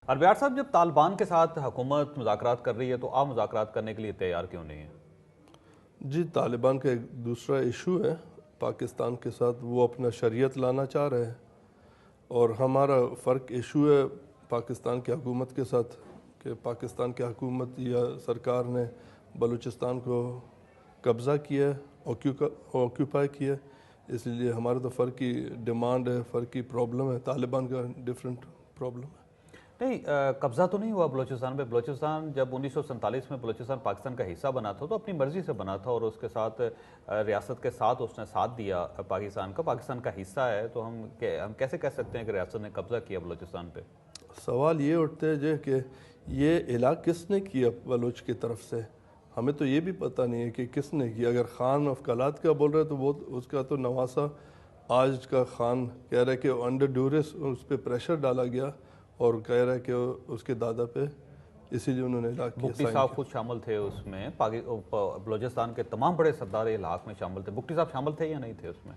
اربیار صاحب، جب طالبان کے ساتھ حکومت مذاکرات کر رہی ہے تو آپ مذاکرات کرنے کے لیے تیار کیوں نہیں ہیں؟ جی، طالبان کا ایک دوسرا ایشو ہے پاکستان کے ساتھ، وہ اپنا شریعت لانا چاہ رہے ہیں، اور ہمارا فرق ایشو ہے پاکستان کی حکومت کے ساتھ کہ پاکستان کی حکومت یا سرکار نے بلوچستان کو قبضہ کیا ہے، آکیوپائی کیا ہے، اس لیے ہمارا تو فرق کی ڈیمانڈ ہے، فرق کی پرابلم ہے، طالبان کا ڈیفرنٹ پرابلم ہے۔ نہیں، قبضہ تو نہیں ہوا بلوچستان پہ۔ بلوچستان جب 1947 میں بلوچستان پاکستان کا حصہ بنا تھا تو اپنی مرضی سے بنا تھا، اور اس کے ساتھ ریاست کے ساتھ اس نے ساتھ دیا پاکستان کا، پاکستان کا حصہ ہے، تو ہم کیسے کہہ سکتے ہیں کہ ریاست نے قبضہ کیا بلوچستان پہ؟ سوال یہ اٹھتے ہے جو کہ یہ علاقہ کس نے کیا بلوچ کی طرف سے، ہمیں تو یہ بھی پتہ نہیں ہے کہ کس نے کیا۔ اگر خان افقالات کا بول رہے تو وہ اس کا تو نواسہ آج کا خان کہہ رہا ہے کہ انڈر ڈیورس اس پہ پریشر ڈالا گیا، اور کہہ رہا ہے کہ اس کے دادا پہ، اسی لیے انہوں نے علاقہ بگٹی صاحب خود شامل تھے اس میں، بلوچستان کے تمام بڑے سردار علاق میں شامل تھے۔ بگٹی صاحب شامل تھے یا نہیں تھے اس میں؟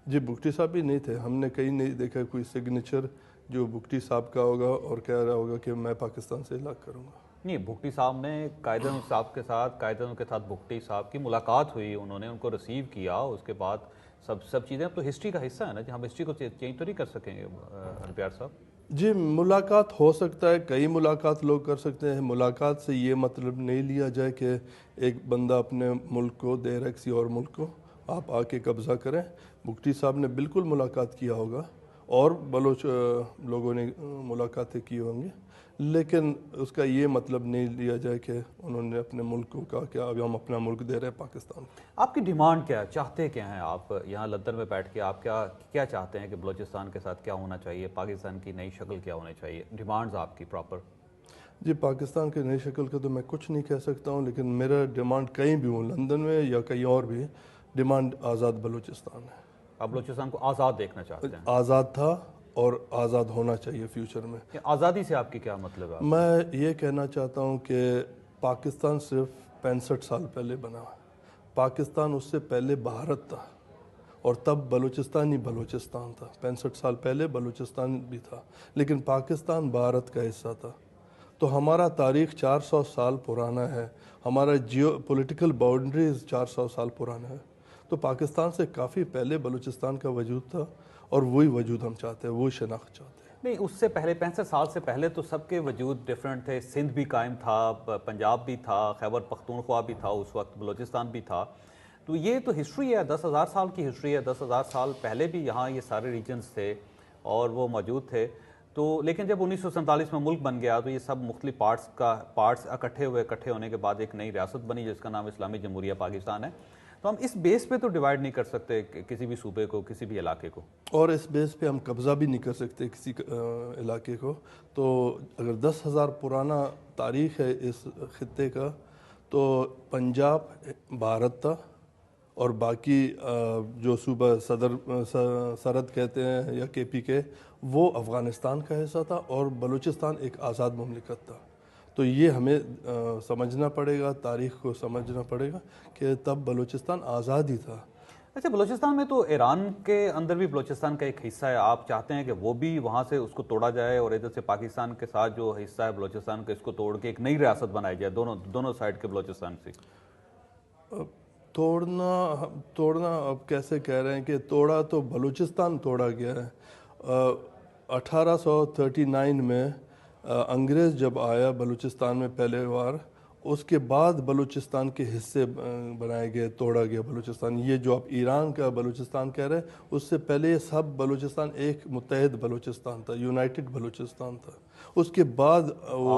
جی، بگٹی صاحب بھی نہیں تھے، ہم نے کہیں نہیں دیکھا کوئی سگنیچر جو بگٹی صاحب کا ہوگا اور کہہ رہا ہوگا کہ میں پاکستان سے علاقہ کروں گا۔ نہیں، بگٹی صاحب نے قائداعظم صاحب کے ساتھ، قائداعظم کے ساتھ بگٹی صاحب کی ملاقات ہوئی، انہوں نے ان کو ریسیو کیا، اس کے بعد سب چیزیں اب تو ہسٹری کا حصہ ہے نا، ہم ہسٹری کو چینج تو نہیں کر سکیں گے اربیار صاحب۔ جی، ملاقات ہو سکتا ہے، کئی ملاقات لوگ کر سکتے ہیں، ملاقات سے یہ مطلب نہیں لیا جائے کہ ایک بندہ اپنے ملک کو دے رہا ہے کسی اور ملک کو، آپ آ کے قبضہ کریں۔ بگٹی صاحب نے بالکل ملاقات کیا ہوگا، اور بلوچ لوگوں نے ملاقاتیں کی ہوں گی، لیکن اس کا یہ مطلب نہیں لیا جائے کہ انہوں نے اپنے ملک کو کہا کہ اب ہم اپنا ملک دے رہے ہیں پاکستان کو۔ آپ کی ڈیمانڈ کیا ہے؟ چاہتے کیا ہیں آپ یہاں لندن میں بیٹھ کے؟ آپ کیا چاہتے ہیں کہ بلوچستان کے ساتھ کیا ہونا چاہیے؟ پاکستان کی نئی شکل کیا ہونی چاہیے؟ ڈیمانڈز آپ کی پراپر؟ جی، پاکستان کی نئی شکل کا تو میں کچھ نہیں کہہ سکتا ہوں، لیکن میرا ڈیمانڈ کہیں بھی ہوں، لندن میں یا کہیں اور بھی، ڈیمانڈ آزاد بلوچستان ہے۔ آپ بلوچستان کو آزاد دیکھنا چاہتے ہیں؟ آزاد تھا اور آزاد ہونا چاہیے فیوچر میں۔ آزادی سے آپ کی کیا مطلب ہے؟ میں یہ کہنا چاہتا ہوں کہ پاکستان صرف 65 سال پہلے بنا، پاکستان اس سے پہلے بھارت تھا، اور تب بلوچستان ہی بلوچستان تھا۔ 65 سال پہلے بلوچستان بھی تھا، لیکن پاکستان بھارت کا حصہ تھا۔ تو ہمارا تاریخ 400 سال پرانا ہے، ہمارا جیو پولیٹیکل باؤنڈریز 400 سال پرانا ہے، تو پاکستان سے کافی پہلے بلوچستان کا وجود تھا، اور وہی وجود ہم چاہتے ہیں، وہی شناخت چاہتے ہیں۔ نہیں، اس سے پہلے 65 سال سے پہلے تو سب کے وجود ڈیفرنٹ تھے، سندھ بھی قائم تھا، پنجاب بھی تھا، خیبر پختونخوا بھی تھا، اس وقت بلوچستان بھی تھا، تو یہ تو ہسٹری ہے، 10,000 سال کی ہسٹری ہے، 10,000 سال پہلے بھی یہاں یہ سارے ریجنز تھے اور وہ موجود تھے۔ تو لیکن جب 1947 میں ملک بن گیا تو یہ سب مختلف پارٹس اکٹھے ہونے کے بعد ایک نئی ریاست بنی جس کا نام اسلامی جمہوریہ پاکستان ہے۔ تو ہم اس بیس پہ تو ڈیوائیڈ نہیں کر سکتے کسی بھی صوبے کو، کسی بھی علاقے کو، اور اس بیس پہ ہم قبضہ بھی نہیں کر سکتے کسی علاقے کو۔ تو اگر 10,000 پرانا تاریخ ہے اس خطے کا، تو پنجاب بھارت تھا، اور باقی جو صوبہ سرحد کہتے ہیں یا کے پی کے، وہ افغانستان کا حصہ تھا، اور بلوچستان ایک آزاد مملکت تھا۔ تو یہ ہمیں سمجھنا پڑے گا، تاریخ کو سمجھنا پڑے گا کہ تب بلوچستان آزاد ہی تھا۔ اچھا، بلوچستان میں تو ایران کے اندر بھی بلوچستان کا ایک حصہ ہے، آپ چاہتے ہیں کہ وہ بھی وہاں سے اس کو توڑا جائے اور ادھر سے پاکستان کے ساتھ جو حصہ ہے بلوچستان کا اس کو توڑ کے ایک نئی ریاست بنائی جائے دونوں سائڈ کے بلوچستان سے؟ توڑنا اب کیسے کہہ رہے ہیں کہ توڑا تو بلوچستان توڑا گیا ہے۔ 1839 میں انگریز جب آیا بلوچستان میں پہلے بار، اس کے بعد بلوچستان کے حصے بنائے گئے، توڑا گیا بلوچستان۔ یہ جو آپ ایران کا بلوچستان کہہ رہے ہیں، اس سے پہلے یہ سب بلوچستان ایک متحد بلوچستان تھا، یونائٹڈ بلوچستان تھا۔ اس کے بعد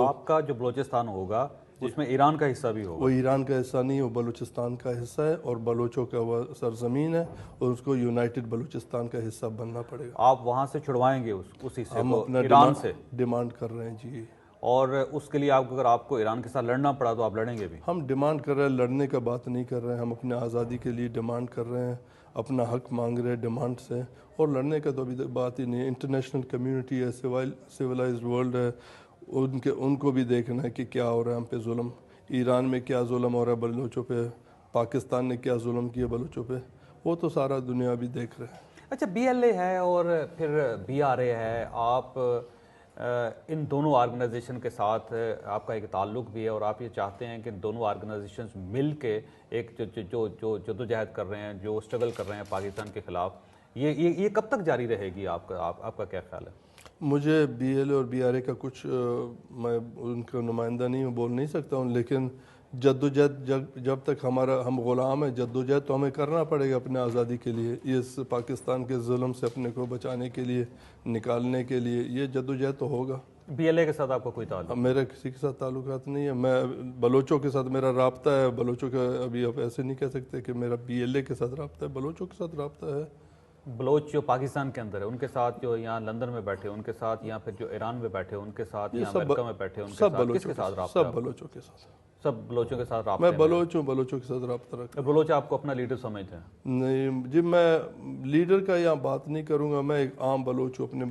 آپ کا جو بلوچستان ہوگا اس میں ایران کا حصہ بھی ہوگا؟ وہ ایران کا حصہ نہیں، وہ بلوچستان کا حصہ ہے، اور بلوچوں کا وہ سرزمین ہے، اور اس کو یونائٹڈ بلوچستان کا حصہ بننا پڑے گا۔ آپ وہاں سے چھڑوائیں گے اس حصے ہم کو اپنا ایران سے؟ ڈیمانڈ کر رہے ہیں جی۔ اور اس کے لیے اگر آپ کو ایران کے ساتھ لڑنا پڑا تو آپ لڑیں گے بھی؟ ہم ڈیمانڈ کر رہے ہیں، لڑنے کا بات نہیں کر رہے ہیں، ہم اپنے آزادی کے لیے ڈیمانڈ کر رہے ہیں، اپنا حق مانگ رہے ہیں ڈیمانڈ سے، اور لڑنے کا تو ابھی بات ہی نہیں ہے۔ انٹرنیشنل کمیونٹی ہے، سویلائزڈ ورلڈ ہے، ان کو بھی دیکھنا ہے کہ کیا ہو رہا ہے ہم پہ ظلم، ایران میں کیا ظلم ہو رہا ہے بلوچوں پہ، پاکستان نے کیا ظلم کیا بلوچوں پہ، وہ تو سارا دنیا بھی دیکھ رہے ہیں۔ اچھا، بی ایل اے ہے اور پھر بی آر اے ہے، آپ ان دونوں آرگنائزیشن کے ساتھ آپ کا ایک تعلق بھی ہے اور آپ یہ چاہتے ہیں کہ دونوں آرگنائزیشنز مل کے ایک جو جدوجہد کر رہے ہیں، جو اسٹرگل کر رہے ہیں پاکستان کے خلاف، یہ کب تک جاری رہے گی؟ آپ کا کیا خیال ہے؟ مجھے بی ایل اے اور بی آر اے کا کچھ میں ان کا نمائندہ نہیں ہوں، بول نہیں سکتا ہوں، لیکن جدوجہد جب تک ہم غلام ہیں، جدوجہد تو ہمیں کرنا پڑے گا اپنے آزادی کے لیے، اس پاکستان کے ظلم سے اپنے کو بچانے کے لیے، نکالنے کے لیے، یہ جدوجہد تو ہوگا۔ بی ایل اے کے ساتھ آپ کا کوئی تعلق؟ میرا کسی کے ساتھ تعلقات نہیں ہے، میں بلوچوں کے ساتھ میرا رابطہ ہے، بلوچوں کا ابھی آپ ایسے نہیں کہہ سکتے کہ میرا بی ایل اے کے ساتھ رابطہ ہے، بلوچوں کے ساتھ رابطہ ہے۔ بلوچ جو پاکستان کے اندر ہے ان کے ساتھ، جو یہاں لندن میں بیٹھے ان کے ساتھ، یا پھر جو ایران میں بیٹھے ان کے ساتھ، یا امریکہ میں بیٹھے ان کے ساتھ، کس کے ساتھ رابطہ ہے؟ سب بلوچوں کے ساتھ، سب بلوچوں کے ساتھ رابطے میں میں؟ بلوچ ہوں، بلوچوں کے ساتھ رابطہ رکھتا ہوں۔ بلوچ آپ کو اپنا لیڈر سمجھتے ہیں؟ نہیں جی، میں لیڈر کا یہاں بات نہیں کروں گا، میں ایک عام بلوچ ہوں، اپنے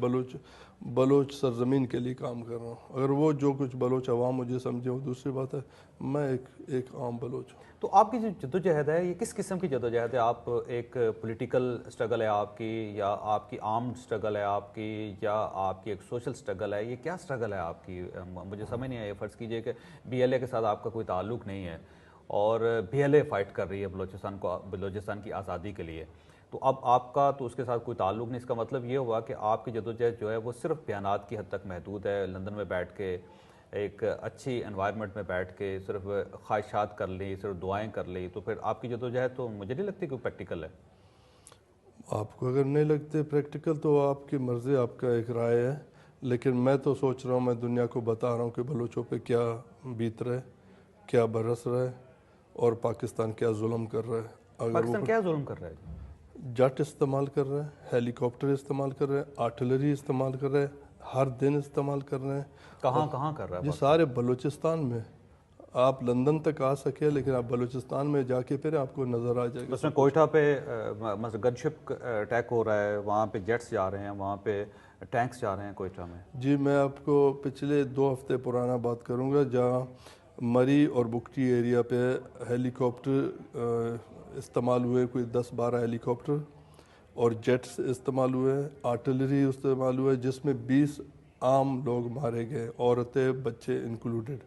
بلوچ سرزمین کے لیے کام کر رہا ہوں۔ اگر وہ جو کچھ بلوچ عوام مجھے سمجھے وہ دوسری بات ہے، میں ایک عام بلوچ ہوں۔ تو آپ کی جو جدوجہد ہے یہ کس قسم کی جدوجہد ہے؟ آپ ایک پولیٹیکل سٹرگل ہے آپ کی، یا آپ کی آرمڈ سٹرگل ہے آپ کی، یا آپ کی ایک سوشل سٹرگل ہے؟ یہ کیا سٹرگل ہے آپ کی؟ مجھے سمجھ نہیں آیا۔ فرض کیجئے کہ بی ایل اے کے ساتھ آپ کا کوئی تعلق نہیں ہے اور بی ایل اے فائٹ کر رہی ہے بلوچستان کی آزادی کے لیے، تو اب آپ کا تو اس کے ساتھ کوئی تعلق نہیں۔ اس کا مطلب یہ ہوا کہ آپ کی جدوجہد جو ہے وہ صرف بیانات کی حد تک محدود ہے، لندن میں بیٹھ کے ایک اچھی انوائرمنٹ میں بیٹھ کے صرف خواہشات کر لی، صرف دعائیں کر لی، تو پھر آپ کی جدوجہد تو مجھے نہیں لگتی کوئی پریکٹیکل ہے۔ آپ کو اگر نہیں لگتے پریکٹیکل تو آپ کی مرضی، آپ کا ایک رائے ہے، لیکن میں تو سوچ رہا ہوں، میں دنیا کو بتا رہا ہوں کہ بلوچوں پہ کیا بیت رہا ہے، کیا برس رہا ہے، اور پاکستان کیا ظلم کر رہا ہے۔ اگر پاکستان کیا ظلم کر رہا ہے؟ جٹ استعمال کر رہے ہیں، ہیلی کاپٹر استعمال کر رہے ہیں، آرٹلری استعمال کر رہے ہیں، ہر دن استعمال کر رہے ہیں۔ کہاں کر رہا ہے؟ جی سارے بلوچستان میں، آپ لندن تک آ سکے لیکن آپ بلوچستان میں جا کے پھر آپ کو نظر آ جائے گا۔ اس میں کوئٹہ پہ گن شپ اٹیک ہو رہا ہے، وہاں پہ جیٹس جا رہے ہیں، وہاں پہ ٹینکس جا رہے ہیں کوئٹہ میں۔ جی میں آپ کو پچھلے 2 ہفتے پرانا بات کروں گا، جہاں مری اور بکٹی ایریا پہ ہیلی کاپٹر استعمال ہوئے، کوئی 10-12 ہیلی کاپٹر، اور جیٹس استعمال ہوئے، آرٹلری استعمال ہوئے، جس میں 20 عام لوگ مارے گئے، عورتیں بچے انکلوڈڈ۔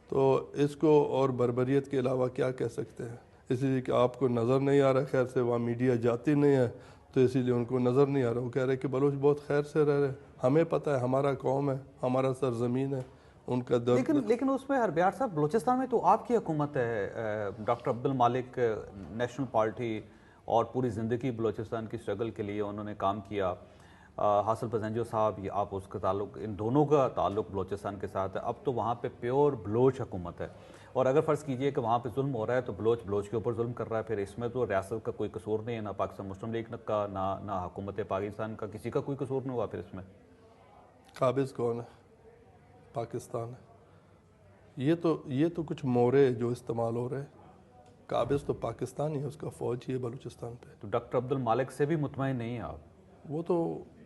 تو اس کو اور بربریت کے علاوہ کیا کہہ سکتے ہیں؟ اس لیے کہ آپ کو نظر نہیں آ رہا، خیر سے وہاں میڈیا جاتی نہیں ہے تو اسی لیے ان کو نظر نہیں آ رہا۔ وہ کہہ رہے کہ بلوچ بہت خیر سے رہ رہے، ہمیں پتہ ہے، ہمارا قوم ہے، ہمارا سرزمین ہے، ان کا درد۔ لیکن اس میں ہربیار صاحب، بلوچستان میں تو آپ کی حکومت ہے، ڈاکٹر عبد المالک نیشنل پارٹی، اور پوری زندگی بلوچستان کی سٹرگل کے لیے انہوں نے کام کیا۔ حاصل پزنجو صاحب، یہ آپ اس کا تعلق، ان دونوں کا تعلق بلوچستان کے ساتھ ہے۔ اب تو وہاں پہ پیور بلوچ حکومت ہے، اور اگر فرض کیجئے کہ وہاں پہ ظلم ہو رہا ہے تو بلوچ کے اوپر ظلم کر رہا ہے، پھر اس میں تو ریاست کا کوئی قصور نہیں ہے، نہ پاکستان مسلم لیگ کا، نہ حکومت پاکستان کا، کسی کا کوئی قصور نہیں ہوا پھر اس میں۔ قابض کون ہے؟ پاکستان ہے۔ یہ تو کچھ مورے جو استعمال ہو رہے ہیں، قابض تو پاکستان ہی ہے، اس کا فوج ہی ہے بلوچستان پہ۔ تو ڈاکٹر عبد المالک سے بھی مطمئن نہیں ہیں آپ؟ وہ تو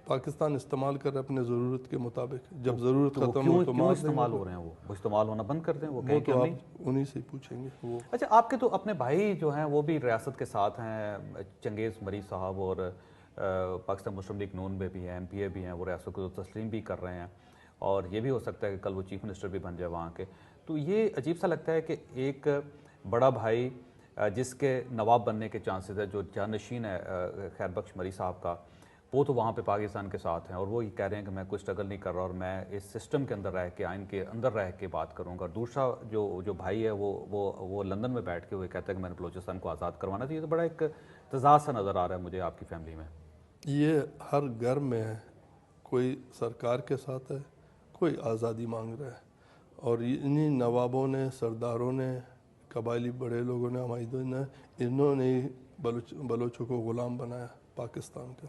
پاکستان استعمال کر رہے اپنے ضرورت کے مطابق، جب ضرورت ختم ہو تو کیوں استعمال ہو رہے ہیں؟ وہ استعمال ہونا بند کر دیں، وہ کہیں کہ تو نہیں۔ آپ انہی سے پوچھیں گے۔ وہ اچھا، آپ کے تو اپنے بھائی جو ہیں وہ بھی ریاست کے ساتھ ہیں، چنگیز مری صاحب، اور پاکستان مسلم لیگ نون میں بھی ہیں، ایم پی اے بھی ہیں، وہ ریاست کو تسلیم بھی کر رہے ہیں، اور یہ بھی ہو سکتا ہے کہ کل وہ چیف منسٹر بھی بن جائے وہاں کے۔ تو یہ عجیب سا لگتا ہے کہ ایک بڑا بھائی جس کے نواب بننے کے چانسز ہے، جو جانشین ہے خیر بخش مری صاحب کا، وہ تو وہاں پہ پاکستان کے ساتھ ہیں، اور وہ یہ کہہ رہے ہیں کہ میں کوئی سٹرگل نہیں کر رہا، اور میں اس سسٹم کے اندر رہ کے، آئین کے اندر رہ کے بات کروں گا۔ اور دوسرا جو بھائی ہے وہ لندن میں بیٹھ کے وہ کہتا ہے کہ میں نے بلوچستان کو آزاد کروانا چاہیے۔ تو بڑا ایک تضاد سا نظر آ رہا ہے مجھے آپ کی فیملی میں۔ یہ ہر گھر میں ہے، کوئی سرکار کے ساتھ ہے، کوئی آزادی مانگ رہا ہے، اور انہی نوابوں نے، سرداروں نے، قبائلی بڑے لوگوں نے، ہمایوں نے، انہوں نے بلوچوں کو غلام بنایا پاکستان کا۔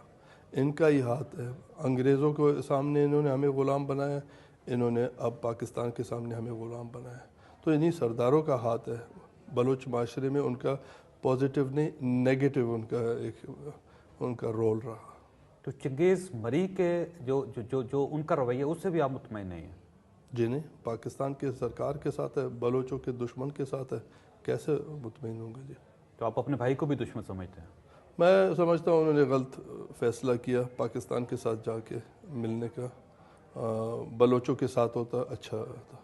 ان کا ہی ہاتھ ہے، انگریزوں کو سامنے انہوں نے ہمیں غلام بنایا، انہوں نے اب پاکستان کے سامنے ہمیں غلام بنایا۔ تو انہی سرداروں کا ہاتھ ہے بلوچ معاشرے میں، ان کا پازیٹیو نہیں نیگیٹو ان کا رول رہا۔ تو چنگیز مری کے جو ان کا رویہ، اس سے بھی آپ مطمئن نہیں ہیں؟ جی نہیں، پاکستان کے سرکار کے ساتھ ہے، بلوچوں کے دشمن کے ساتھ ہے، کیسے مطمئن ہوں گے؟ جی تو آپ اپنے بھائی کو بھی دشمن سمجھتے ہیں؟ میں سمجھتا ہوں انہوں نے غلط فیصلہ کیا پاکستان کے ساتھ جا کے ملنے کا، بلوچوں کے ساتھ ہوتا اچھا ہوتا.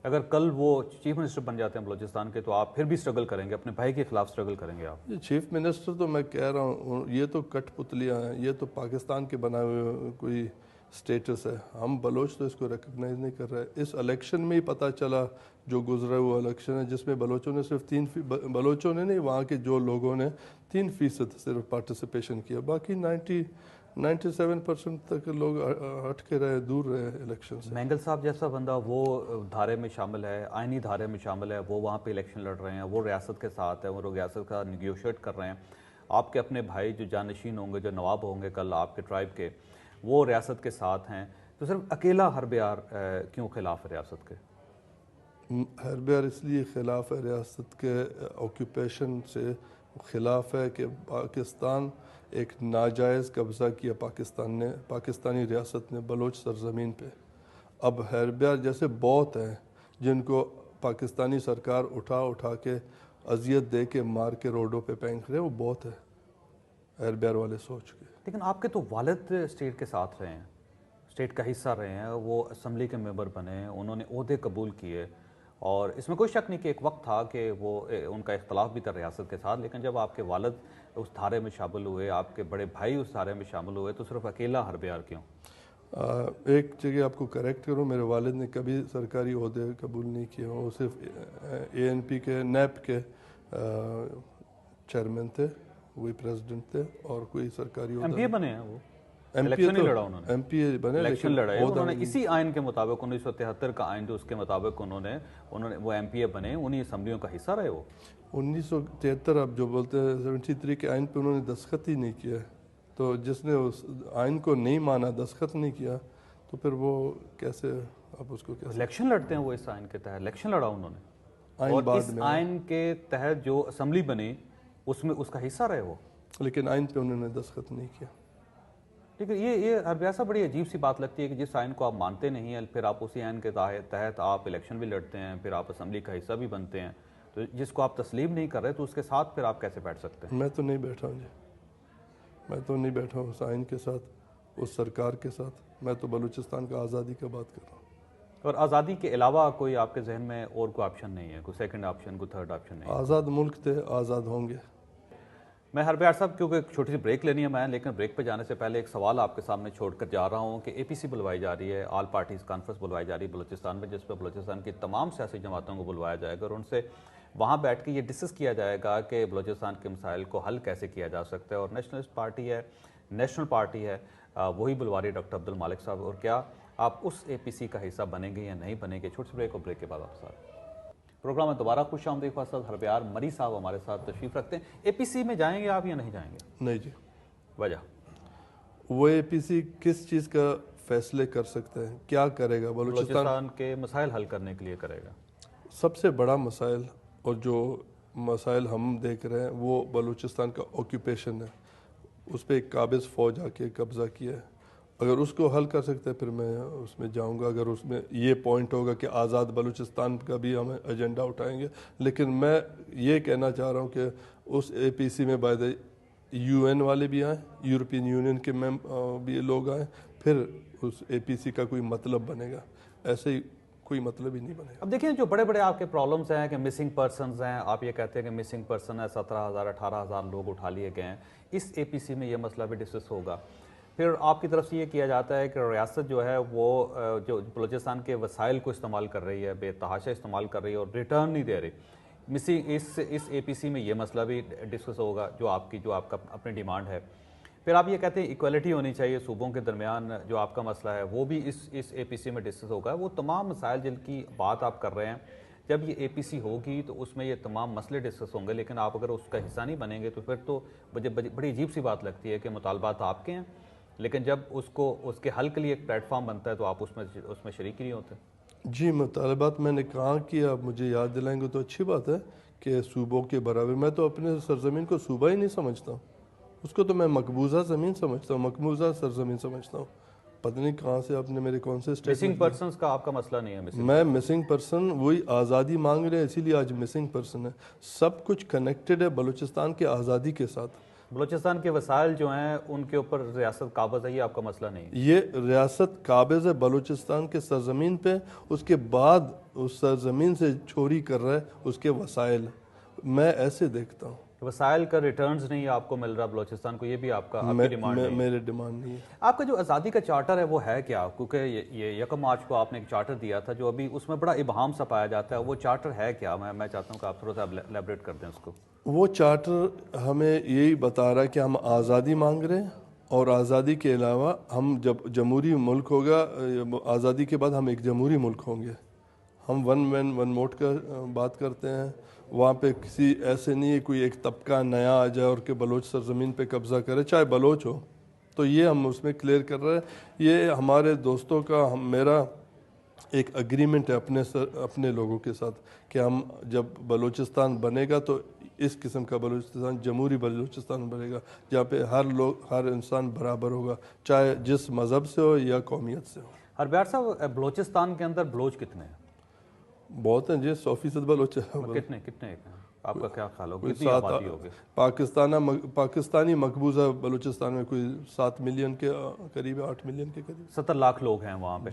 اگر کل وہ چیف منسٹر بن جاتے ہیں بلوچستان کے تو آپ پھر بھی اسٹرگل کریں گے، اپنے بھائی کے خلاف اسٹرگل کریں گے آپ؟ یہ چیف منسٹر تو میں کہہ رہا ہوں یہ تو کٹ پتلیاں ہیں، یہ تو پاکستان کے بنائے ہوئے کوئی سٹیٹس ہے. ہم بلوچ تو اس کو ریکگنائز نہیں کر رہے. اس الیکشن میں ہی پتہ چلا جو گزرا ہوا الیکشن ہے جس میں بلوچوں نے صرف بلوچوں نے نہیں، وہاں کے جو لوگوں نے 3% صرف پارٹیسپیشن کیا، باقی 97% تک لوگ ہٹ کے رہے، دور رہے الیکشن سے. مینگل صاحب جیسا بندہ وہ دھارے میں شامل ہے، آئینی دھارے میں شامل ہے، وہ وہاں پہ الیکشن لڑ رہے ہیں، وہ ریاست کے ساتھ ہیں، وہ ریاست کا نیگوشیٹ کر رہے ہیں. آپ کے اپنے بھائی جو جانشین ہوں گے، جو نواب ہوں گے کل آپ کے ٹرائب کے، وہ ریاست کے ساتھ ہیں، تو صرف اکیلا ہربیار کیوں خلاف ہے ریاست کے؟ ہربیار اس لیے خلاف ہے ریاست کے آکوپیشن سے خلاف ہے کہ پاکستان ایک ناجائز قبضہ کیا پاکستانی ریاست نے بلوچ سرزمین پہ. اب ہربیار جیسے بہت ہیں جن کو پاکستانی سرکار اٹھا کے اذیت دے کے مار کے روڈوں پہ پھینک رہے، وہ بہت ہے ہربیار والے سوچ کے. لیکن آپ کے تو والد اسٹیٹ کے ساتھ رہے ہیں، اسٹیٹ کا حصہ رہے ہیں، وہ اسمبلی کے ممبر بنے، انہوں نے عہدے قبول کیے، اور اس میں کوئی شک نہیں کہ ایک وقت تھا کہ وہ ان کا اختلاف بھی تھا ریاست کے ساتھ. لیکن جب آپ کے والد اس دھارے میں شامل ہوئے، آپ کے بڑے بھائی اس دھارے میں شامل ہوئے، تو صرف اکیلا ہربیار کیوں؟ ایک جگہ آپ کو کریکٹ کروں، میرے والد نے کبھی سرکاری عہدے قبول نہیں کیے. وہ صرف ANP کے نیب کے چیئرمین تھے، وہی پریزیڈنٹ تھے، اور کوئی سرکاری عہدہ. MP بنے ہیں وہ، MP الیکشن نہیں لڑا انہوں نے، MP بنے، الیکشن لڑا ہے انہوں نے اسی آئین کے مطابق، 1973 کا آئین جو اس کے مطابق انہوں نے وہ MP بنے، انہی اسمبلیوں کا حصہ رہے. وہ 1973 آپ جو بولتے ہیں 73 کے آئین پہ انہوں نے دستخط ہی نہیں کیا. تو جس نے اس آئین کو نہیں مانا، دستخط نہیں کیا، تو پھر وہ کیسے آپ اس کو کیسے الیکشن لڑتے ہیں؟ وہ اس آئین کے تحت الیکشن لڑا انہوں نے، آئین اور بعد اس میں آئین کے تحت جو اسمبلی بنی اس میں اس کا حصہ رہے وہ. لیکن آئین پہ انہوں نے دستخط نہیں کیا. لیکن یہ ہربیار صاحب بڑی عجیب سی بات لگتی ہے کہ جس آئین کو آپ مانتے نہیں ہیں، پھر آپ اسی آئین کے تحت آپ الیکشن بھی لڑتے ہیں، پھر آپ اسمبلی کا حصہ بھی بنتے ہیں. تو جس کو آپ تسلیم نہیں کر رہے تو اس کے ساتھ پھر آپ کیسے بیٹھ سکتے ہیں؟ میں تو نہیں بیٹھا ہوں جی، میں تو نہیں بیٹھا ہوں اس آئین کے ساتھ، اس سرکار کے ساتھ. میں تو بلوچستان کا آزادی کا بات کر رہا ہوں. اور آزادی کے علاوہ کوئی آپ کے ذہن میں اور کوئی آپشن نہیں ہے؟ کوئی سیکنڈ آپشن، کوئی تھرڈ آپشن نہیں ہے؟ آزاد ملک تھے، آزاد ہوں گے. میں ہربیار صاحب کیونکہ ایک چھوٹی سی بریک لینی ہے میں، لیکن بریک پہ جانے سے پہلے ایک سوال آپ کے سامنے چھوڑ کر جا رہا ہوں کہ APC بلوائی جا رہی ہے، آل پارٹیز کانفرنس بلوائی جا رہی ہے بلوچستان میں، جس پہ بلوچستان کی تمام سیاسی جماعتوں کو بلوایا جائے گا، اور ان سے وہاں بیٹھ کے یہ ڈسکس کیا جائے گا کہ بلوچستان کے مسائل کو حل کیسے کیا جا سکتا ہے. اور نیشنلسٹ پارٹی ہے، نیشنل پارٹی ہے، وہی بلوا رہی ڈاکٹر عبدالمالک صاحب. اور کیا آپ اس APC کا حصہ بنیں گے یا نہیں بنیں گے؟ چھوٹی سی بریک، اور بریک کے بعد آپ ساتھ پروگرام میں دوبارہ خوش آمدید. خواص ہربیار مری صاحب ہمارے ساتھ تشریف رکھتے ہیں. APC میں جائیں گے آپ یا نہیں جائیں گے؟ نہیں جی. وجہ وہ APC کس چیز کا فیصلے کر سکتے ہیں، کیا کرے گا؟ بلوچستان کے مسائل حل کرنے کے لیے کرے گا. سب سے بڑا مسائل اور جو مسائل ہم دیکھ رہے ہیں وہ بلوچستان کا آکوپیشن ہے. اس پہ ایک قابض فوج آ کے قبضہ کیا ہے. اگر اس کو حل کر سکتے ہیں پھر میں اس میں جاؤں گا. اگر اس میں یہ پوائنٹ ہوگا کہ آزاد بلوچستان کا بھی ہم ایجنڈا اٹھائیں گے. لیکن میں یہ کہنا چاہ رہا ہوں کہ اس APC میں باید UN والے بھی آئیں، یورپین یونین کے بھی لوگ آئیں، پھر اس APC کا کوئی مطلب بنے گا. ایسے ہی کوئی مطلب ہی نہیں بنے گا. اب دیکھیں جو بڑے بڑے آپ کے پرابلمز ہیں کہ مسنگ پرسنز ہیں، آپ یہ کہتے ہیں کہ مسنگ پرسن ہے، 17,000 18,000 لوگ اٹھا لیے گئے ہیں. اس APC میں یہ مسئلہ بھی ڈسکس ہوگا. پھر آپ کی طرف سے یہ کیا جاتا ہے کہ ریاست جو ہے وہ جو بلوچستان کے وسائل کو استعمال کر رہی ہے، بے تحاشا استعمال کر رہی ہے اور ریٹرن نہیں دے رہی. اس APC میں یہ مسئلہ بھی ڈسکس ہوگا جو آپ کا اپنی ڈیمانڈ ہے. پھر آپ یہ کہتے ہیں ایکویلٹی ہونی چاہیے صوبوں کے درمیان، جو آپ کا مسئلہ ہے وہ بھی اس APC میں ڈسکس ہوگا. وہ تمام مسائل جن کی بات آپ کر رہے ہیں، جب یہ APC ہوگی تو اس میں یہ تمام مسئلے ڈسکس ہوں گے. لیکن آپ اگر اس کا حصہ نہیں بنیں گے تو پھر تو مجھے بڑی عجیب سی بات لگتی ہے کہ مطالبات آپ کے ہیں، لیکن جب اس کے حل کے لیے ایک پلیٹ فارم بنتا ہے تو آپ اس میں شریک نہیں ہوتے. جی مطالبات میں نے کہاں کیا، آپ مجھے یاد دلائیں گے تو اچھی بات ہے کہ صوبوں کے برابر. میں تو اپنے سرزمین کو صوبہ ہی نہیں سمجھتا ہوں، اس کو تو میں مقبوضہ زمین سمجھتا ہوں، مقبوضہ سرزمین سمجھتا ہوں. پتہ نہیں کہاں سے آپ نے میرے کون سے مسنگ پرسنز کا آپ کا مسئلہ نہیں ہے؟ میں مسنگ پرسن وہی آزادی مانگ رہے ہیں، اسی لیے آج مسنگ پرسن ہے. سب کچھ کنیکٹڈ ہے بلوچستان کے آزادی کے ساتھ. بلوچستان کے وسائل جو ہیں ان کے اوپر ریاست قابض ہے، یہ آپ کا مسئلہ نہیں ہے؟ یہ ریاست قابض ہے بلوچستان کے سرزمین پہ، اس کے بعد اس سرزمین سے چوری کر رہا ہے اس کے وسائل، میں ایسے دیکھتا ہوں۔ وسائل کا ریٹرنز نہیں آپ کو مل رہا بلوچستان کو، یہ بھی آپ کی ڈیمانڈ نہیں ہے؟ میرے ڈیمانڈ نہیں ہے۔ آپ کا جو آزادی کا چارٹر ہے وہ ہے کیا؟ کیونکہ یہ 1 مارچ کو آپ نے ایک چارٹر دیا تھا جو ابھی اس میں بڑا ابہام سا پایا جاتا ہے، وہ چارٹر ہے کیا؟ میں چاہتا ہوں کہ آپ تھوڑا سا ایلیبریٹ کر دیں اس کو۔ وہ چارٹر ہمیں یہی بتا رہا ہے کہ ہم آزادی مانگ رہے ہیں، اور آزادی کے علاوہ ہم جب جمہوری ملک ہوگا، آزادی کے بعد ہم ایک جمہوری ملک ہوں گے۔ ہم ون مین ون ووٹ کا بات کرتے ہیں، وہاں پہ کسی ایسے نہیں ہے کوئی ایک طبقہ نیا آ جائے اور کہ بلوچ سرزمین پہ قبضہ کرے، چاہے بلوچ ہو۔ تو یہ ہم اس میں کلیئر کر رہے ہیں۔ یہ ہمارے دوستوں کا میرا ایک اگریمنٹ ہے اپنے لوگوں کے ساتھ کہ ہم جب بلوچستان بنے گا تو اس قسم کا بلوچستان جمہوری بلوچستان بنے گا، جہاں پہ ہر انسان برابر ہوگا، چاہے جس مذہب سے ہو یا قومیت سے ہو۔ ہربیار صاحب، بلوچستان کے اندر بلوچ کتنے ہیں؟ بہت ہیں جی، 100% بلوچ ہیں۔ کتنے ہیں؟ آپ کا کیا خیال ہوگا کتنی آبادی ہوگی؟ پاکستانی مقبوضہ بلوچستان میں کوئی 7 ملین کے قریب، 8 ملین کے قریب، 70 لاکھ لوگ ہیں وہاں پہ۔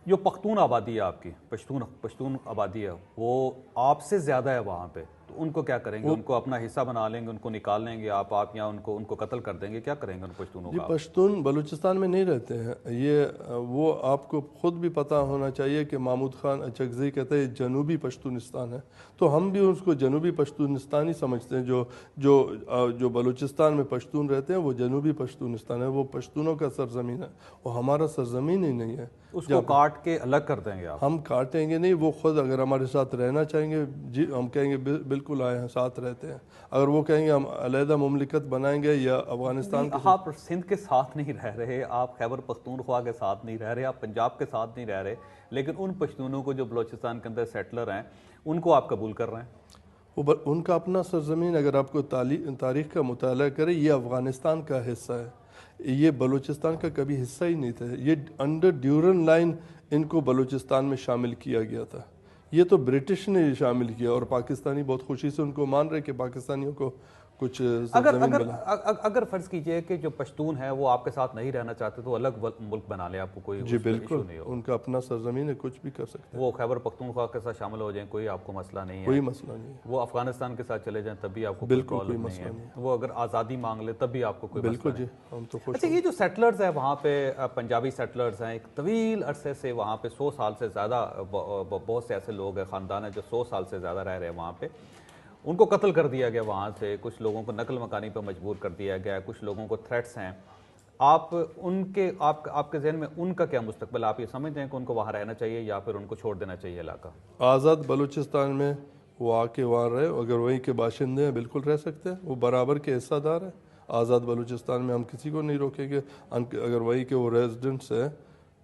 جو پختون آبادی ہے آپ کی، پشتون آبادی ہے، وہ آپ سے زیادہ ہے وہاں پہ، تو ان کو کیا کریں گے؟ ان کو اپنا حصہ بنا لیں گے، ان کو نکال لیں گے آپ یا ان کو قتل کر دیں گے؟ کیا کریں گے ان پشتونوں جی کا؟ پشتون بلوچستان میں نہیں رہتے ہیں، وہ آپ کو خود بھی پتہ ہونا چاہیے کہ محمود خان اچکزئی کہتے ہیں جنوبی پشتونستان ہے، تو ہم بھی اس کو جنوبی پشتونستان ہی سمجھتے ہیں۔ جو بلوچستان میں پشتون رہتے ہیں وہ جنوبی پشتونستان ہے، وہ پشتونوں کا سرزمین ہے، وہ ہمارا سرزمین ہی نہیں ہے۔ اس کو کاٹ کے الگ کر دیں گے آپ؟ ہم کاٹیں گے نہیں، وہ خود اگر ہمارے ساتھ رہنا چاہیں گے جی ہم کہیں گے بالکل آئے ہیں، ساتھ رہتے ہیں۔ اگر وہ کہیں گے ہم علیحدہ مملکت بنائیں گے یا افغانستان کے آپ سندھ کے ساتھ نہیں رہ رہے، آپ خیبر پختونخوا کے ساتھ نہیں رہ رہے، آپ پنجاب کے ساتھ نہیں رہ رہے، لیکن ان پشتونوں کو جو بلوچستان کے اندر سیٹلر ہیں ان کو آپ قبول کر رہے ہیں؟ ان کا اپنا سرزمین، اگر آپ کو تاریخ کا مطالعہ کرے، یہ افغانستان کا حصہ ہے، یہ بلوچستان کا کبھی حصہ ہی نہیں تھا۔ یہ انڈر ڈیورن لائن ان کو بلوچستان میں شامل کیا گیا تھا، یہ تو برٹش نے شامل کیا، اور پاکستانی بہت خوشی سے ان کو مان رہے کہ پاکستانیوں کو کچھ سرزمین ملا۔ اگر فرض کیجئے کہ جو پشتون ہے وہ آپ کے ساتھ نہیں رہنا چاہتے تو الگ ملک بنا لیں، آپ کو کوئی جی بالکل، ان کا اپنا سرزمین ہے، کچھ بھی کر سکتے ہیں، وہ خیبر پختونخوا کے ساتھ شامل ہو جائیں، کوئی آپ کو مسئلہ نہیں ہے؟ کوئی مسئلہ نہیں ہے، وہ افغانستان کے ساتھ چلے جائیں تب بھی آپ کو کوئی پرابلم نہیں ہے؟ وہ اگر آزادی مانگ لے تب بھی آپ کو کوئی مسئلہ نہیں؟ بالکل جی، ہم تو خوش۔ اچھا، یہ جو سیٹلرز ہیں وہاں پہ، پنجابی سیٹلرز ہیں، ایک طویل عرصے سے وہاں پہ 100 سال سے زیادہ، بہت سے ایسے لوگ ہیں، خاندان ہیں جو 100 سال سے زیادہ رہ رہے ہیں وہاں پہ، ان کو قتل کر دیا گیا وہاں سے، کچھ لوگوں کو نقل مکانی پہ مجبور کر دیا گیا، کچھ لوگوں کو تھریٹس ہیں۔ آپ کے ذہن میں ان کا کیا مستقبل؟ آپ یہ سمجھتے ہیں کہ ان کو وہاں رہنا چاہیے یا پھر ان کو چھوڑ دینا چاہیے علاقہ؟ آزاد بلوچستان میں وہ آ کے وہاں رہے، اگر وہیں کے باشندے ہیں بالکل رہ سکتے ہیں، وہ برابر کے حصہ دار ہیں۔ آزاد بلوچستان میں ہم کسی کو نہیں روکیں گے، اگر وہیں کے وہ ریزیڈنٹس ہیں،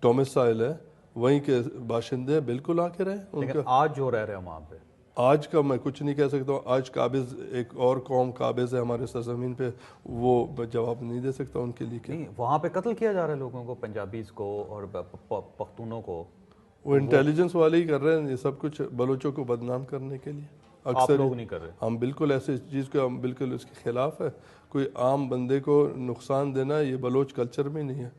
ڈومیسائل ہے، وہیں کے باشندے ہیں، بالکل آ کے رہیں ان لیکن کا۔ آج جو رہ رہے ہیں وہاں پہ، آج کا میں کچھ نہیں کہہ سکتا ہوں، آج قابض ایک اور قوم قابض ہے ہمارے سرزمین پہ، وہ جواب نہیں دے سکتا ان کے لیے کہ نہیں وہاں پہ قتل کیا جا رہا ہے لوگوں کو، پنجابیز کو اور پختونوں کو، وہ انٹیلیجنس والے ہی کر رہے ہیں یہ سب کچھ بلوچوں کو بدنام کرنے کے لیے۔ آپ لوگ نہیں کر رہے؟ ہم بالکل ایسے چیز کا ہم بالکل اس کے خلاف ہے، کوئی عام بندے کو نقصان دینا یہ بلوچ کلچر میں نہیں ہے۔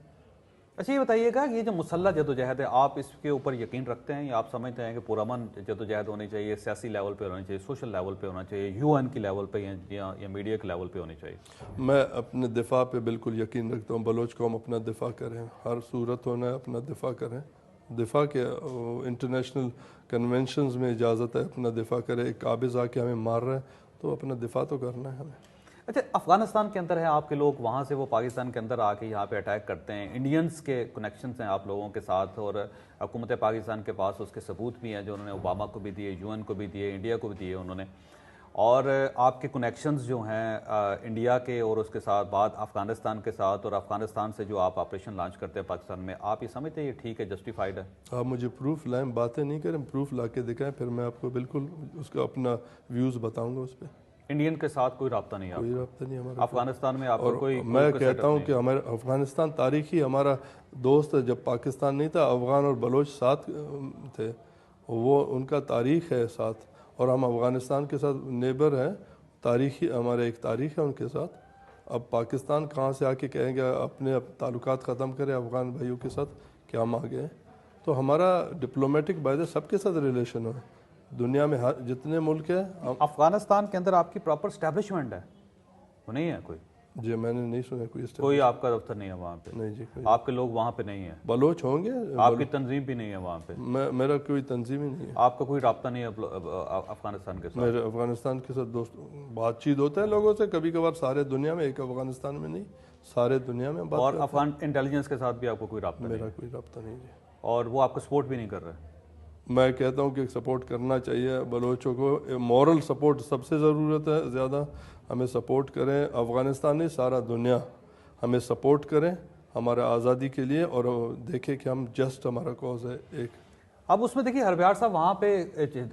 اچھا یہ بتائیے گا، یہ جو مسلح جدوجہد ہے آپ اس کے اوپر یقین رکھتے ہیں یا آپ سمجھتے ہیں کہ پرامن جدوجہد ہونی چاہیے، سیاسی لیول پہ ہونی چاہیے، سوشل لیول پہ ہونا چاہیے، UN کی لیول پہ یا میڈیا کے لیول پہ ہونی چاہیے؟ میں اپنے دفاع پہ بالکل یقین رکھتا ہوں، بلوچ قوم اپنا دفاع کریں، ہر صورت ہونا ہے اپنا دفاع کریں، دفاع کے انٹرنیشنل کنونشنز میں اجازت ہے اپنا دفاع کریں، ایک قابض آ کے ہمیں مار رہے ہیں تو اپنا دفاع تو کرنا ہے ہمیں۔ اچھا، افغانستان کے اندر ہے آپ کے لوگ، وہاں سے وہ پاکستان کے اندر آ کے یہاں پہ اٹیک کرتے ہیں، انڈینز کے کنیکشنز ہیں آپ لوگوں کے ساتھ، اور حکومت پاکستان کے پاس اس کے ثبوت بھی ہیں جو انہوں نے اوباما کو بھی دیے، UN کو بھی دیے، انڈیا کو بھی دیے انہوں نے، اور آپ کے کنیکشنز جو ہیں انڈیا کے اور اس کے ساتھ بعد افغانستان کے ساتھ، اور افغانستان سے جو آپ آپریشن لانچ کرتے ہیں پاکستان میں، آپ یہ سمجھتے ہیں یہ ٹھیک ہے، جسٹیفائڈ ہے؟ آپ مجھے پروف لائیں، باتیں نہیں کریں، پروف لا کے دکھائیں، پھر میں آپ کو بالکل اس کا اپنا ویوز بتاؤں گا اس پہ۔ انڈین کے ساتھ کوئی رابطہ نہیں ہے کوئی رابطہ نہیں ہمارا افغانستان میں؟ آپ کو کوئی میں کہتا ہوں کہ ہمارا افغانستان تاریخی ہمارا دوست ہے، جب پاکستان نہیں تھا افغان اور بلوچ ساتھ تھے، وہ ان کا تاریخ ہے ساتھ، اور ہم افغانستان کے ساتھ نیبر ہیں، تاریخی ہمارا ایک تاریخ ہے ان کے ساتھ۔ اب پاکستان کہاں سے آ کے کہیں گے اپنے تعلقات ختم کرے افغان بھائیوں کے ساتھ کہ ہم آ گئے؟ تو ہمارا ڈپلومیٹک بائی سب کے ساتھ ریلیشن ہے دنیا میں، جتنے ملک ہیں. افغانستان کے اندر آپ کی پراپر اسٹیبلشمنٹ ہے؟ وہ نہیں ہے کوئی؟ جی میں نے نہیں سنا کوئی آپ کا دفتر نہیں ہے وہاں پہ؟ نہیں جی. آپ کے لوگ وہاں پہ نہیں ہیں؟ بلوچ ہوں گے. آپ کی تنظیم بھی نہیں ہے وہاں پہ؟ میرا کوئی تنظیم ہی نہیں ہے. آپ کا کوئی رابطہ نہیں ہے افغانستان کے ساتھ؟ میرے افغانستان کے ساتھ دوست بات چیت ہوتا ہے لوگوں سے کبھی کبھار، سارے دنیا میں، ایک افغانستان میں نہیں، سارے دنیا میں بات. اور افغان انٹیلیجنس کے ساتھ بھی آپ کو کوئی رابطہ نہیں؟ میرا کوئی رابطہ نہیں جی. اور وہ آپ کو سپورٹ بھی نہیں کر رہے؟ میں کہتا ہوں کہ سپورٹ کرنا چاہیے بلوچوں کو. مورل سپورٹ سب سے ضرورت ہے زیادہ. ہمیں سپورٹ کریں، افغانستان نہیں سارا دنیا ہمیں سپورٹ کریں ہمارے آزادی کے لیے، اور دیکھیں کہ ہم جسٹ ہمارا کوز ہے ایک. اب اس میں دیکھیے ہربیار صاحب، وہاں پہ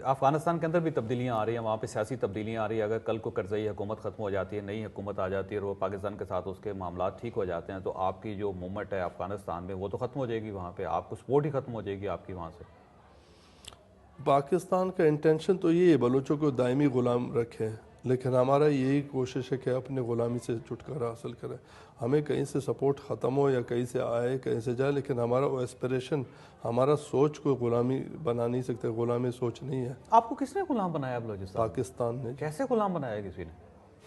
افغانستان کے اندر بھی تبدیلیاں آ رہی ہیں، وہاں پہ سیاسی تبدیلیاں آ رہی ہیں. اگر کل کو کرزئی حکومت ختم ہو جاتی ہے، نئی حکومت آ جاتی ہے اور وہ پاکستان کے ساتھ اس کے معاملات ٹھیک ہو جاتے ہیں، تو آپ کی جو موومنٹ ہے افغانستان میں وہ تو ختم ہو جائے گی. وہاں پہ آپ کو سپورٹ ہی ختم ہو جائے گی آپ کی وہاں سے. پاکستان کا انٹینشن تو یہ ہے بلوچوں کو دائمی غلام رکھے، لیکن ہمارا یہی کوشش ہے کہ اپنے غلامی سے چھٹکارا حاصل کریں. ہمیں کہیں سے سپورٹ ختم ہو یا کہیں سے آئے کہیں سے جائے، لیکن ہمارا وہ ایسپریشن، ہمارا سوچ کو غلامی بنا نہیں سکتے. غلامی سوچ نہیں ہے. آپ کو کس نے غلام بنایا بلوچستان؟ پاکستان نے. کیسے غلام بنایا کسی نے؟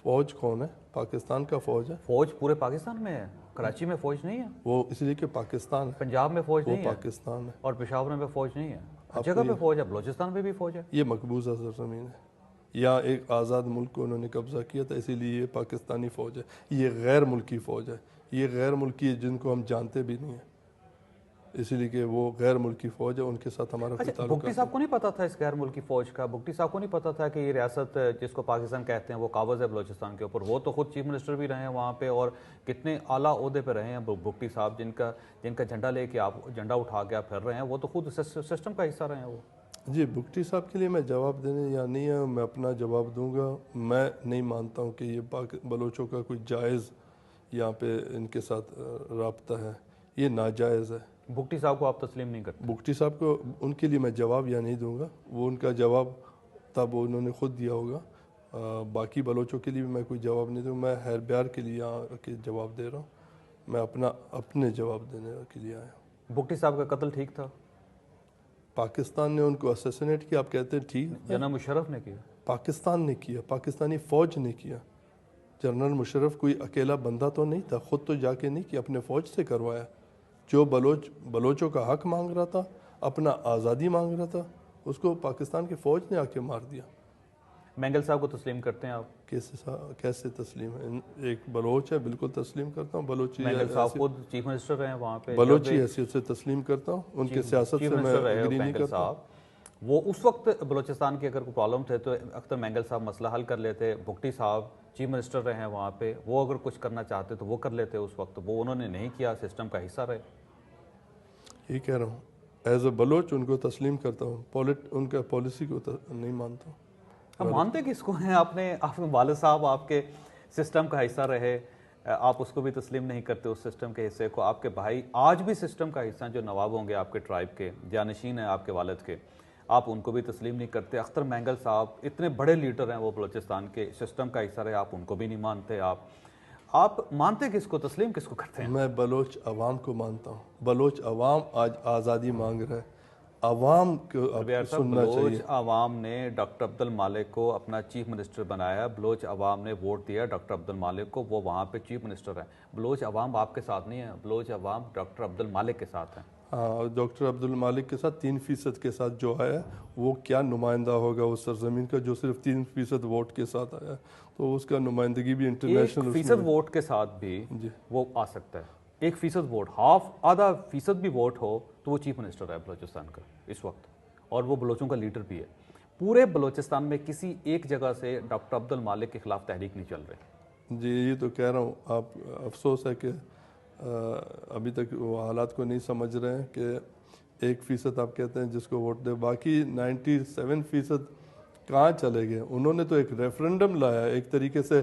فوج کون ہے؟ پاکستان کا فوج ہے. فوج پورے پاکستان میں ہے؟ کراچی میں فوج نہیں ہے؟ وہ اس لیے کہ پاکستان ہے. پنجاب میں فوج وہ نہیں ہے؟ پاکستان ہے. اور پشاور میں فوج نہیں ہے؟ ہر جگہ پہ فوج ہے. بلوچستان میں بھی فوج ہے. یہ مقبوضہ سرزمین ہے، یہاں ایک آزاد ملک کو انہوں نے قبضہ کیا تھا، اسی لیے یہ پاکستانی فوج ہے. یہ غیر ملکی فوج ہے. یہ غیر ملکی جن کو ہم جانتے بھی نہیں ہیں، اسی لیے کہ وہ غیر ملکی فوج ہے، ان کے ساتھ ہمارا کوئی تعلق. بھگٹی صاحب کو نہیں پتا تھا اس غیر ملکی فوج کا؟ بھگٹی صاحب کو نہیں پتا تھا کہ یہ ریاست جس کو پاکستان کہتے ہیں وہ قابض ہے بلوچستان کے اوپر؟ وہ تو خود چیف منسٹر بھی رہے ہیں وہاں پہ، اور کتنے اعلیٰ عہدے پہ رہے ہیں بھگٹی صاحب، جن کا جھنڈا لے کے آپ جھنڈا اٹھا کے آپ پھر رہے ہیں. وہ تو خود سسٹم کا حصہ رہے ہیں وہ. جی بھگٹی صاحب کے لیے میں جواب دینے یا نہیں ہے، میں اپنا جواب دوں گا. میں نہیں مانتا ہوں کہ یہ بلوچوں کا کوئی جائز یہاں پہ ان کے ساتھ رابطہ ہے. یہ ناجائز ہے. بھگٹی صاحب کو آپ تسلیم نہیں کرتے؟ بھگٹی صاحب کو ان کے لیے میں جواب یا نہیں دوں گا. وہ ان کا جواب تب انہوں نے خود دیا ہوگا. باقی بلوچوں کے لیے بھی میں کوئی جواب نہیں دوں. میں ہربیار کے لیے یہاں کے جواب دے رہا ہوں. میں اپنے جواب دینے کے لیے آیا ہوں. بھگٹی صاحب کا قتل ٹھیک تھا؟ پاکستان نے ان کو اسیسینیٹ کیا، آپ کہتے ہیں ٹھیک؟ جنرل مشرف نے کیا. پاکستان نے کیا، پاکستانی فوج نے کیا. جنرل مشرف کوئی اکیلا بندہ تو نہیں تھا، خود تو جا کے نہیں کیا، اپنے فوج سے کروایا. جو بلوچوں کا حق مانگ رہا تھا، اپنا آزادی مانگ رہا تھا، اس کو پاکستان کی فوج نے آ کے مار دیا. مینگل صاحب کو تسلیم کرتے ہیں آپ؟ کیسے تسلیم ہے؟ ایک بلوچ ہے، بالکل تسلیم کرتا ہوں. بلوچی مینگل صاحب خود چیف منسٹر رہے ہیں وہاں پہ. بلوچی حیثیت سے تسلیم کرتا ہوں. ان کے سیاست سے میں اگری نہیں کرتا. وہ اس وقت بلوچستان کی اگر کوئی پرابلم تھے تو اختر مینگل صاحب مسئلہ حل کر لیتے. بھگٹی صاحب چیف منسٹر رہے ہیں وہاں پہ، وہ اگر کچھ کرنا چاہتے تو وہ کر لیتے اس وقت. وہ انہوں نے نہیں کیا، سسٹم کا حصہ رہے. یہ کہہ رہا ہوں ایز اے بلوچ ان کو تسلیم کرتا ہوں. ان کا پالیسی کو نہیں مانتا ہوں. اب مانتے کس کو ہیں؟ آپ کے والد صاحب آپ کے سسٹم کا حصہ رہے، آپ اس کو بھی تسلیم نہیں کرتے، اس سسٹم کے حصے کو. آپ کے بھائی آج بھی سسٹم کا حصہ ہیں، جو نواب ہوں گے آپ کے ٹرائب کے، جانشین ہیں آپ کے والد کے، آپ ان کو بھی تسلیم نہیں کرتے. اختر مینگل صاحب اتنے بڑے لیڈر ہیں، وہ بلوچستان کے سسٹم کا حصہ رہے، آپ ان کو بھی نہیں مانتے. آپ مانتے کس کو، تسلیم کس کو کرتے ہیں؟ میں بلوچ عوام کو مانتا ہوں. بلوچ عوام آج آزادی مانگ رہا ہے. عوام کو سننا چاہیے. بلوچ عوام نے ڈاکٹر عبد المالک کو اپنا چیف منسٹر بنایا. بلوچ عوام نے ووٹ دیا ڈاکٹر عبد المالک کو، وہ وہاں پہ چیف منسٹر ہیں. بلوچ عوام آپ کے ساتھ نہیں ہے، بلوچ عوام ڈاکٹر عبد المالک کے ساتھ ہیں. ہاں، ڈاکٹر عبد المالک کے ساتھ 3% کے ساتھ جو آیا وہ کیا نمائندہ ہوگا اس سرزمین کا، جو صرف 3% ووٹ کے ساتھ آیا. تو اس کا نمائندگی بھی انٹرنیشنل 1% ووٹ کے ساتھ بھی وہ آ سکتا ہے. 1% ووٹ، آدھا فیصد بھی ووٹ ہو تو وہ چیف منسٹر ہے بلوچستان کا اس وقت، اور وہ بلوچوں کا لیڈر بھی ہے. پورے بلوچستان میں کسی ایک جگہ سے ڈاکٹر عبد المالک کے خلاف تحریک نہیں چل رہی. جی یہ تو کہہ رہا ہوں. آپ افسوس ہے کہ ابھی تک وہ حالات کو نہیں سمجھ رہے ہیں کہ 1% آپ کہتے ہیں جس کو ووٹ دے، باقی 97% کہاں چلے گئے. انہوں نے تو ایک ریفرنڈم لایا، ایک طریقے سے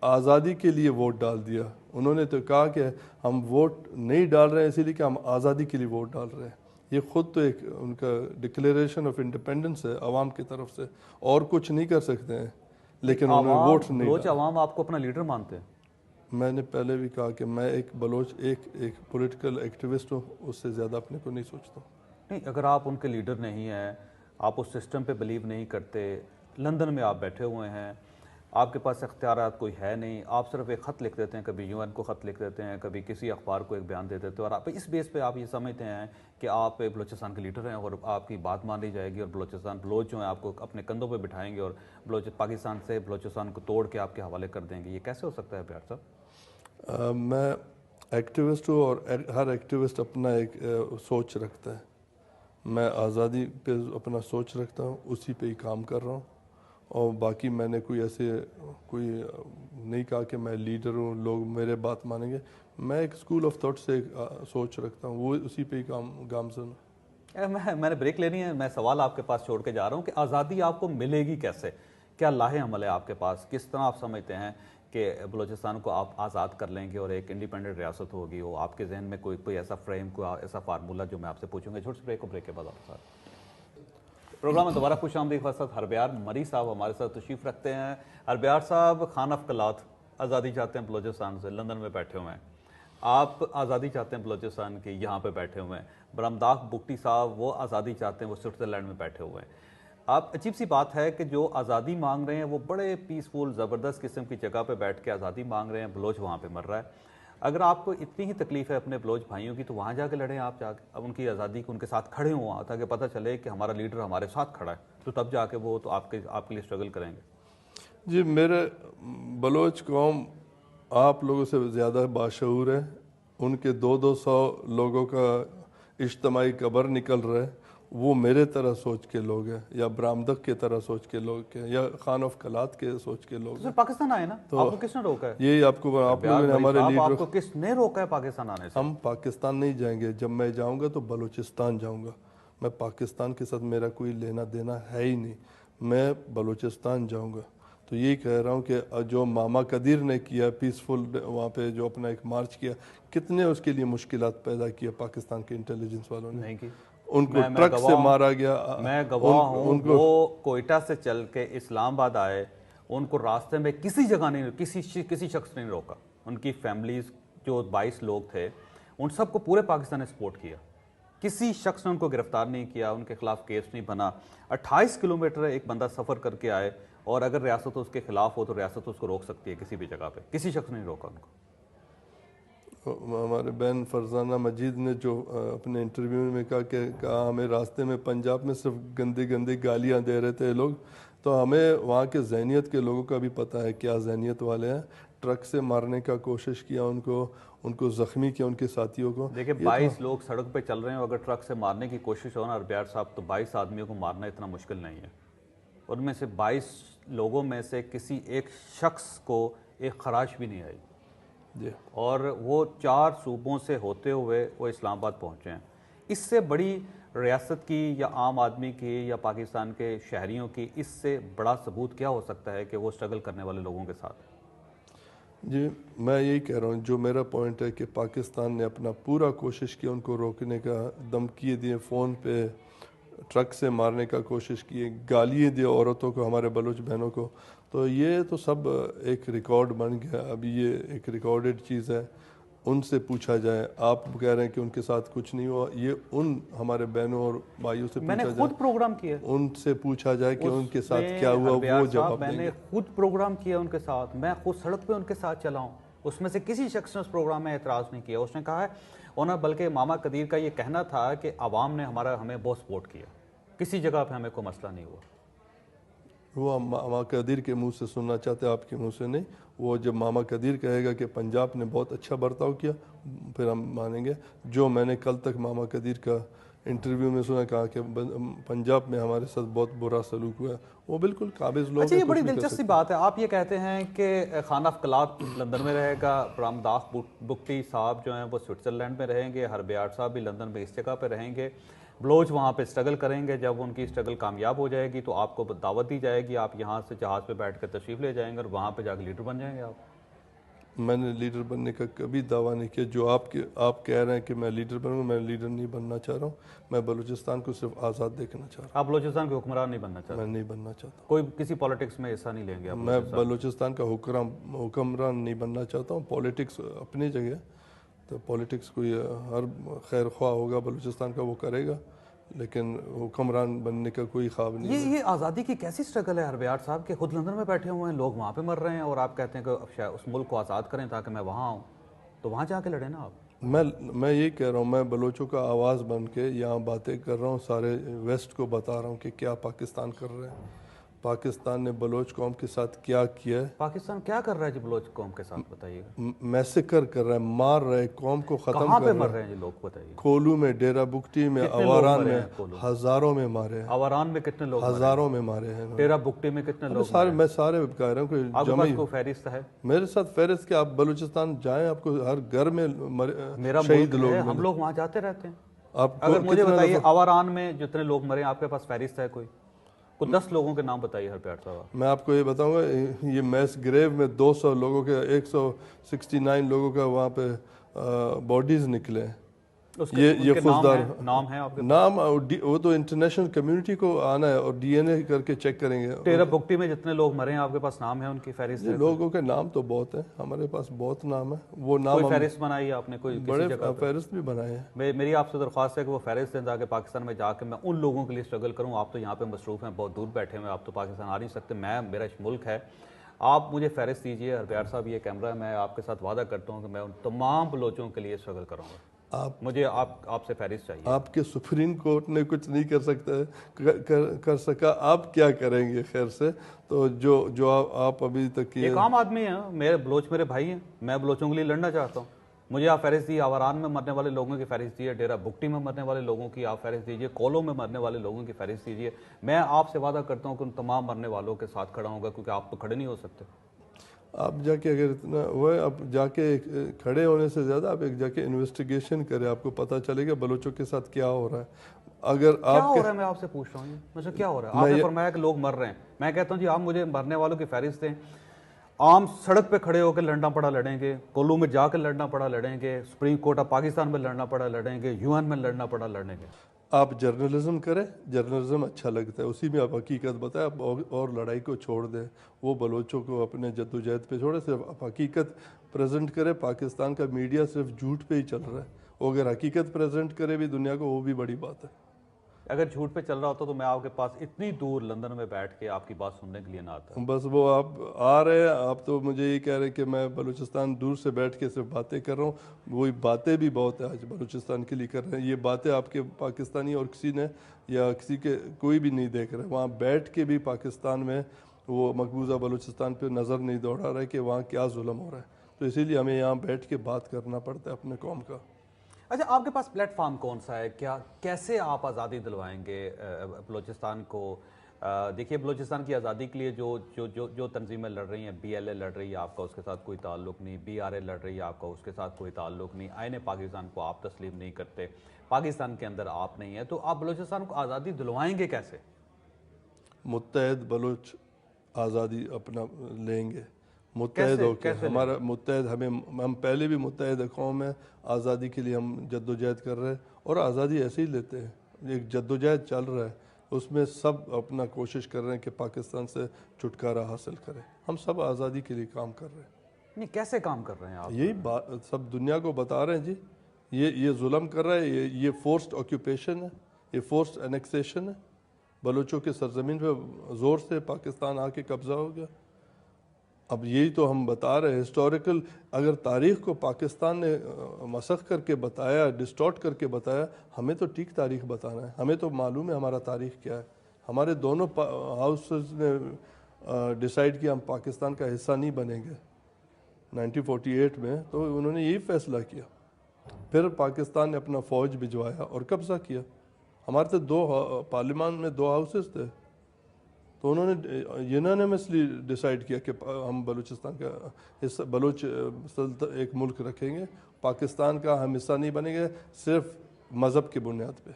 آزادی کے لیے ووٹ ڈال دیا. انہوں نے تو کہا کہ ہم ووٹ نہیں ڈال رہے ہیں اسی لیے کہ ہم آزادی کے لیے ووٹ ڈال رہے ہیں. یہ خود تو ایک ان کا ڈکلیریشن آف انڈیپینڈنس ہے عوام کی طرف سے، اور کچھ نہیں کر سکتے ہیں. لیکن انہوں نے ووٹ نہیں. بلوچ عوام آپ کو اپنا لیڈر مانتے ہیں؟ میں نے پہلے بھی کہا کہ میں ایک بلوچ ایک پولیٹیکل ایکٹیوسٹ ہوں, اس سے زیادہ اپنے کو نہیں سوچتا ہوں. نہیں, اگر آپ ان کے لیڈر نہیں ہیں, آپ اس سسٹم پہ بلیو نہیں کرتے, لندن میں آپ بیٹھے ہوئے ہیں, آپ کے پاس اختیارات کوئی ہے نہیں, آپ صرف ایک خط لکھ دیتے ہیں, کبھی UN کو خط لکھ دیتے ہیں, کبھی کسی اخبار کو ایک بیان دے دیتے ہیں, اور آپ اس بیس پہ آپ یہ سمجھتے ہیں کہ آپ بلوچستان کے لیڈر ہیں اور آپ کی بات مان لی جائے گی اور بلوچ جو ہیں آپ کو اپنے کندھوں پہ بٹھائیں گے اور پاکستان سے بلوچستان کو توڑ کے آپ کے حوالے کر دیں گے. یہ کیسے ہو سکتا ہے بیار صاحب؟ میں ایکٹیوسٹ ہوں اور ہر ایکٹیوسٹ اپنا ایک سوچ رکھتا ہے. میں آزادی پہ اپنا سوچ رکھتا ہوں, اسی پہ ہی کام کر رہا ہوں, اور باقی میں نے کوئی نہیں کہا کہ میں لیڈر ہوں, لوگ میرے بات مانیں گے. میں ایک اسکول آف تھاٹ سے ایک سوچ رکھتا ہوں, وہ اسی پہ ہی گامزن ہوں. میں نے بریک لینی ہے, میں سوال آپ کے پاس چھوڑ کے جا رہا ہوں کہ آزادی آپ کو ملے گی کیسے, کیا لاہ عمل ہے آپ کے پاس, کس طرح آپ سمجھتے ہیں کہ بلوچستان کو آپ آزاد کر لیں گے اور ایک انڈیپینڈنٹ ریاست ہوگی؟ وہ آپ کے ذہن میں کوئی ایسا فریم, کوئی ایسا فارمولہ جو میں آپ سے پوچھوں گا؟ چھوٹی سی بریک کے بعد آپ کے ساتھ پروگرام میں دوبارہ خوش آمدید. خاص ہربیار مری صاحب ہمارے ساتھ تشریف رکھتے ہیں. ہربیار صاحب خان آف کلات, آزادی چاہتے ہیں بلوچستان سے, لندن میں بیٹھے ہوئے ہیں. آپ آزادی چاہتے ہیں بلوچستان کی, یہاں پہ بیٹھے ہوئے ہیں. برامداغ بگٹی صاحب وہ آزادی چاہتے ہیں, وہ سوئٹزرلینڈ میں بیٹھے ہوئے ہیں. آپ عجیب سی بات ہے کہ جو آزادی مانگ رہے ہیں وہ بڑے پیسفل زبردست قسم کی جگہ پہ بیٹھ کے آزادی مانگ رہے ہیں, بلوچ وہاں پہ مر رہا ہے. اگر آپ کو اتنی ہی تکلیف ہے اپنے بلوچ بھائیوں کی تو وہاں جا کے لڑیں, آپ جا کے اب ان کی آزادی کو ان کے ساتھ کھڑے ہوں تاکہ پتہ چلے کہ ہمارا لیڈر ہمارے ساتھ کھڑا ہے, تو تب جا کے وہ تو آپ کے لیے اسٹرگل کریں گے. جی, میرے بلوچ قوم آپ لوگوں سے زیادہ باشعور ہے. ان کے 200 لوگوں کا اجتماعی قبر نکل رہا ہے, وہ میرے طرح سوچ کے لوگ ہیں, یا برامدغ کے طرح سوچ کے لوگ ہیں, یا خان آف کلات کے سوچ کے لوگ تو ہیں. سر پاکستان آئے نا, آپ کو کس نے روکا ہے؟ یہی آپ لوگوں نے ہمارے آپ لیڈر, کو کس نے روکا ہے پاکستان آنے سے؟ ہم پاکستان نہیں جائیں گے. جب میں جاؤں گا تو بلوچستان جاؤں گا. میں پاکستان کے ساتھ میرا کوئی لینا دینا ہے ہی نہیں, میں بلوچستان جاؤں گا. تو یہی کہہ رہا ہوں کہ جو ماما قدیر نے کیا پیسفل وہاں پہ جو اپنا ایک مارچ کیا, کتنے اس کے لیے مشکلات پیدا کیا پاکستان کے انٹیلیجنس والوں نے. نہیں کی, ان کو ٹرک سے مارا گیا. میں گواہ ہوں, وہ کوئٹہ سے چل کے اسلام آباد آئے, ان کو راستے میں کسی جگہ نہیں, کسی شخص نے نہیں روکا. ان کی فیملیز جو 22 لوگ تھے ان سب کو پورے پاکستان نے سپورٹ کیا, کسی شخص نے ان کو گرفتار نہیں کیا, ان کے خلاف کیس نہیں بنا. 28 کلومیٹر ایک بندہ سفر کر کے آئے, اور اگر ریاست اس کے خلاف ہو تو ریاست اس کو روک سکتی ہے کسی بھی جگہ پہ, کسی شخص نے نہیں روکا ان کو. ہمارے بہن فرزانہ مجید نے جو اپنے انٹرویو میں کہا ہمیں راستے میں پنجاب میں صرف گندی گالیاں دے رہے تھے لوگ, تو ہمیں وہاں کے ذہنیت کے لوگوں کا بھی پتہ ہے کیا ذہنیت والے ہیں. ٹرک سے مارنے کا کوشش کیا, ان کو زخمی کیا, ان کے ساتھیوں کو. دیکھیں 22 لوگ سڑک پہ چل رہے ہیں, اگر ٹرک سے مارنے کی کوشش ہو نا اربیار صاحب, تو 22 آدمیوں کو مارنا اتنا مشکل نہیں ہے. ان میں سے 22 لوگوں میں سے کسی ایک شخص کو ایک خراش بھی نہیں آئی, اور وہ 4 صوبوں سے ہوتے ہوئے وہ اسلام آباد پہنچے ہیں. اس سے بڑی ریاست کی یا عام آدمی کی یا پاکستان کے شہریوں کی اس سے بڑا ثبوت کیا ہو سکتا ہے کہ وہ اسٹرگل کرنے والے لوگوں کے ساتھ؟ جی, میں یہی کہہ رہا ہوں, جو میرا پوائنٹ ہے کہ پاکستان نے اپنا پورا کوشش کی ان کو روکنے کا, دھمکی دیے, فون پہ ٹرک سے مارنے کا کوشش کی, گالیاں دی عورتوں کو, ہمارے بلوچ بہنوں کو. تو یہ تو سب ایک ریکارڈ بن گیا, ابھی یہ ایک ریکارڈڈ چیز ہے. ان سے پوچھا جائے, آپ کہہ رہے ہیں کہ ان کے ساتھ کچھ نہیں ہوا, یہ ان ہمارے بہنوں اور بھائیوں سے میں نے پوچھا خود جائے, پروگرام کیا, ان سے پوچھا جائے کہ ان کے ساتھ کیا ہوا, وہ جواب دیں گے. میں نے خود پروگرام کیا ان کے ساتھ, میں خود سڑک پہ ان کے ساتھ چلا ہوں. اس میں سے کسی شخص نے اس پروگرام میں اعتراض نہیں کیا. اس نے کہا ہے انہوں نے, بلکہ ماما قدیر کا یہ کہنا تھا کہ عوام نے ہمیں بہت سپورٹ کیا, کسی جگہ پہ ہمیں کوئی مسئلہ نہیں ہوا. وہ ماما قدیر کے منہ سے سننا چاہتے, آپ کے منہ سے نہیں. وہ جب ماما قدیر کہے گا کہ پنجاب نے بہت اچھا برتاؤ کیا, پھر ہم مانیں گے. جو میں نے کل تک ماما قدیر کا انٹرویو میں سنا, کہا کہ پنجاب میں ہمارے ساتھ بہت برا سلوک ہوا ہے, وہ بالکل قابض لوگ ہیں. اچھا, یہ بڑی دلچسپ بات ہے. آپ یہ کہتے ہیں کہ خان آف کلات لندن میں رہے گا, برامداغ بگٹی صاحب جو ہیں وہ سوئٹزرلینڈ میں رہیں گے, ہربیار صاحب بھی لندن میں اس جگہ پہ رہیں گے, بلوچ وہاں پہ اسٹرگل کریں گے. جب ان کی اسٹرگل کامیاب ہو جائے گی تو آپ کو دعوت دی جائے گی, آپ یہاں سے جہاز پہ بیٹھ کر تشریف لے جائیں گے اور وہاں پہ جا کے لیڈر بن جائیں گے آپ. میں نے لیڈر بننے کا کبھی دعویٰ نہیں کیا. جو آپ کہہ رہے ہیں کہ میں لیڈر بنوں، میں لیڈر نہیں بننا چاہ رہا ہوں. میں بلوچستان کو صرف آزاد دیکھنا چاہ رہا آپ بلوچستان کے حکمران نہیں بننا ہوں. چاہتے؟ میں نہیں بننا چاہتا. کوئی کسی پالیٹکس میں حصہ نہیں لیں گے آپ؟ میں بلوچستان کا حکمران نہیں بننا چاہتا ہوں. پالیٹکس اپنی جگہ، تو پالیٹکس کوئی ہر خیر خواہ ہوگا بلوچستان کا وہ کرے گا، لیکن حکمران بننے کا کوئی خواب نہیں ہے. یہ آزادی کی کیسی سٹرگل ہے ہربیار صاحب، کہ خود لندن میں بیٹھے ہوئے ہیں، لوگ وہاں پہ مر رہے ہیں اور آپ کہتے ہیں کہ اس ملک کو آزاد کریں تاکہ میں وہاں آؤں، تو وہاں جا کے لڑیں نا آپ. میں یہ کہہ رہا ہوں، میں بلوچوں کا آواز بن کے یہاں باتیں کر رہا ہوں، سارے ویسٹ کو بتا رہا ہوں کہ کیا پاکستان کر رہے ہیں، پاکستان نے بلوچ قوم کے ساتھ کیا کیا ہے. پاکستان کیا کر رہا ہے جی بلوچ قوم کے ساتھ، بتائیے گا. میسیکر کر رہا ہے، مار رہا ہے، قوم کو ختم کہاں پہ کر مر رہا رہے ہے. ہیں جی لوگ، بتائیے. کولو میں، ڈیرہ بگٹی میں، کتنے لوگ آواران مرے میں ہیں کولو میں؟ ہزاروں میں مارے ہیں. آواران میں کتنے لوگ مرے ہیں؟ ہزاروں میں مارے ہیں. ڈیرہ بگٹی میں کتنے لوگ مرے ہیں؟ میں سارے کہہ رہا ہوں کہ آپ کے جمع پاس کوئی فہرست ہے؟ میرے ساتھ فہرست کہ آپ بلوچستان جائیں، آپ کو ہر گھر میں میرا شہید ملک لوگ ہے، ہم ملے. لوگ وہاں جاتے رہتے ہیں. آپ کو اگر مجھے کتنا بتائیے دفعہ، آواران میں جتنے لوگ مرے ہیں، آپ کے پاس فہرست ہے کوئی 10 لوگوں کے نام بتائیے ہرپیار صاحب. میں آپ کو یہ بتاؤں گا، یہ میس گریو میں 200 لوگوں کے 169 لوگوں کا وہاں پہ باڈیز نکلے ہیں. اس کے نام ہیں آپ کے؟ نام وہ تو انٹرنیشنل کمیونٹی کو آنا ہے اور ڈی این اے کر کے چیک کریں گے. ڈیرہ بگٹی میں جتنے لوگ مرے ہیں آپ کے پاس نام ہے ان کی فہرست ہے؟ لوگوں کے نام تو بہت ہیں، ہمارے پاس بہت نام ہے. وہ نام کوئی فہرست بنائی ہے آپ نے کوئی بڑے کسی جگہ پہ؟ فہرست بھی بنائے ہیں. میری آپ سے درخواست ہے کہ وہ فہرست دیں تاکہ پاکستان میں جا کے میں ان لوگوں کے لیے اسٹرگل کروں. آپ تو یہاں پہ مصروف ہیں، بہت دور بیٹھے ہوئے ہیں، آپ تو پاکستان آ نہیں سکتے. میرا ملک ہے، آپ مجھے فہرست دیجیے. ہرپیار صاحب یہ کیمرہ ہے، میں آپ کے ساتھ وعدہ کرتا ہوں کہ میں ان تمام بلوچوں کے لیے اسٹرگل کروں گا. مجھے آپ سے فہرست چاہیے. آپ کے سپریم کورٹ نے کچھ نہیں کر کر سکا، آپ کیا کریں گے؟ خیر سے تو جو آپ ابھی تک ایک عام آدمی ہیں، میرے بلوچ میرے بھائی ہیں، میں بلوچوں کے لیے لڑنا چاہتا ہوں. مجھے آپ فہرست دیجیے، آواران میں مرنے والے لوگوں کی فہرست دیجیے، ڈیرہ بگٹی میں مرنے والے لوگوں کی آپ فہرست دیجیے، کولو میں مرنے والے لوگوں کی فہرست دیجیے. میں آپ سے وعدہ کرتا ہوں کہ ان تمام مرنے والوں کے ساتھ کھڑا ہوں گا، کیونکہ آپ تو کھڑے نہیں ہو سکتے. آپ جا کے اگر اتنا وہ ہے، آپ جا کے کھڑے ہونے سے زیادہ آپ ایک جا کے انویسٹیگیشن کریں، آپ کو پتہ چلے گا بلوچوں کے ساتھ کیا ہو رہا ہے. اگر کیا آپ ہو رہا ہے میں آپ سے پوچھ رہا ہوں، مجھے کیا ہو رہا ہے؟ آپ نے فرمایا کہ لوگ مر رہے ہیں. میں کہتا ہوں جی آپ مجھے مرنے والوں کی فہرست دیں. عام سڑک پہ کھڑے ہو کے لڑنا پڑا لڑیں گے، کولو میں جا کے لڑنا پڑا لڑیں گے، سپریم کورٹ آف پاکستان میں لڑنا پڑا لڑیں گے، یو این میں لڑنا پڑا لڑیں گے. آپ جرنلزم کریں، جرنلزم اچھا لگتا ہے، اسی میں آپ حقیقت بتائیں. آپ اور لڑائی کو چھوڑ دیں، وہ بلوچوں کو اپنے جدوجہد پہ چھوڑیں، صرف آپ حقیقت پریزنٹ کریں. پاکستان کا میڈیا صرف جھوٹ پہ ہی چل رہا ہے، وہ اگر حقیقت پریزنٹ کرے بھی دنیا کو، وہ بھی بڑی بات ہے. اگر جھوٹ پہ چل رہا ہوتا تو میں آپ کے پاس اتنی دور لندن میں بیٹھ کے آپ کی بات سننے کے لیے نہ آتا. بس وہ آپ آ رہے ہیں، آپ تو مجھے یہ کہہ رہے ہیں کہ میں بلوچستان دور سے بیٹھ کے صرف باتیں کر رہا ہوں. وہی باتیں بھی بہت ہیں آج بلوچستان کے لیے کر رہے ہیں. یہ باتیں آپ کے پاکستانی اور کسی نے یا کسی کے کوئی بھی نہیں دیکھ رہے. وہاں بیٹھ کے بھی پاکستان میں وہ مقبوضہ بلوچستان پہ نظر نہیں دوڑا رہا ہے کہ وہاں کیا ظلم ہو رہا ہے. تو اسی لیے ہمیں یہاں بیٹھ کے بات کرنا پڑتا ہے اپنے قوم کا. اچھا، آپ کے پاس پلیٹ فارم کون سا ہے؟ کیسے آپ آزادی دلوائیں گے بلوچستان کو؟ دیکھیے بلوچستان کی آزادی کے لیے جو تنظیمیں لڑ رہی ہیں، بی ایل اے لڑ رہی ہے، آپ کا اس کے ساتھ کوئی تعلق نہیں. بی آر اے لڑ رہی ہے، آپ کا اس کے ساتھ کوئی تعلق نہیں. آئین پاکستان کو آپ تسلیم نہیں کرتے، پاکستان کے اندر آپ نہیں ہیں، تو آپ بلوچستان کو آزادی دلوائیں گے کیسے؟ متحد بلوچ آزادی اپنا لیں گے، متحد ہو کے. ہمارا متحد، ہم پہلے بھی متحد قوم ہے. آزادی کے لیے ہم جدوجہد کر رہے ہیں اور آزادی ایسے ہی لیتے ہیں. ایک جدوجہد چل رہا ہے، اس میں سب اپنا کوشش کر رہے ہیں کہ پاکستان سے چھٹکارا حاصل کریں. ہم سب آزادی کے لیے کام کر رہے ہیں. نہیں، کیسے کام کر رہے ہیں آپ؟ یہی بات سب دنیا کو بتا رہے ہیں جی. یہ ظلم کر رہا ہے، یہ فورسڈ آکیوپیشن ہے، یہ فورسڈ انیکسیشن ہے. بلوچوں کے سرزمین پہ زور سے پاکستان آ کے قبضہ ہو گیا. اب یہی تو ہم بتا رہے ہیں ہسٹوریکل. اگر تاریخ کو پاکستان نے مسخ کر کے بتایا، ڈسٹارٹ کر کے بتایا، ہمیں تو ٹھیک تاریخ بتانا ہے. ہمیں تو معلوم ہے ہمارا تاریخ کیا ہے. ہمارے دونوں ہاؤسز نے ڈیسائیڈ کیا ہم پاکستان کا حصہ نہیں بنیں گے 1948 میں. تو انہوں نے یہی فیصلہ کیا. پھر پاکستان نے اپنا فوج بھجوایا اور قبضہ کیا. ہمارے تو پارلیمان میں 2 ہاؤسز تھے، تو انہوں نے یونانیمسلی ڈیسائیڈ کیا کہ ہم بلوچستان کا حصہ، بلوچ ایک ملک رکھیں گے. پاکستان کا ہم حصہ نہیں بنیں گے صرف مذہب کی بنیاد پہ.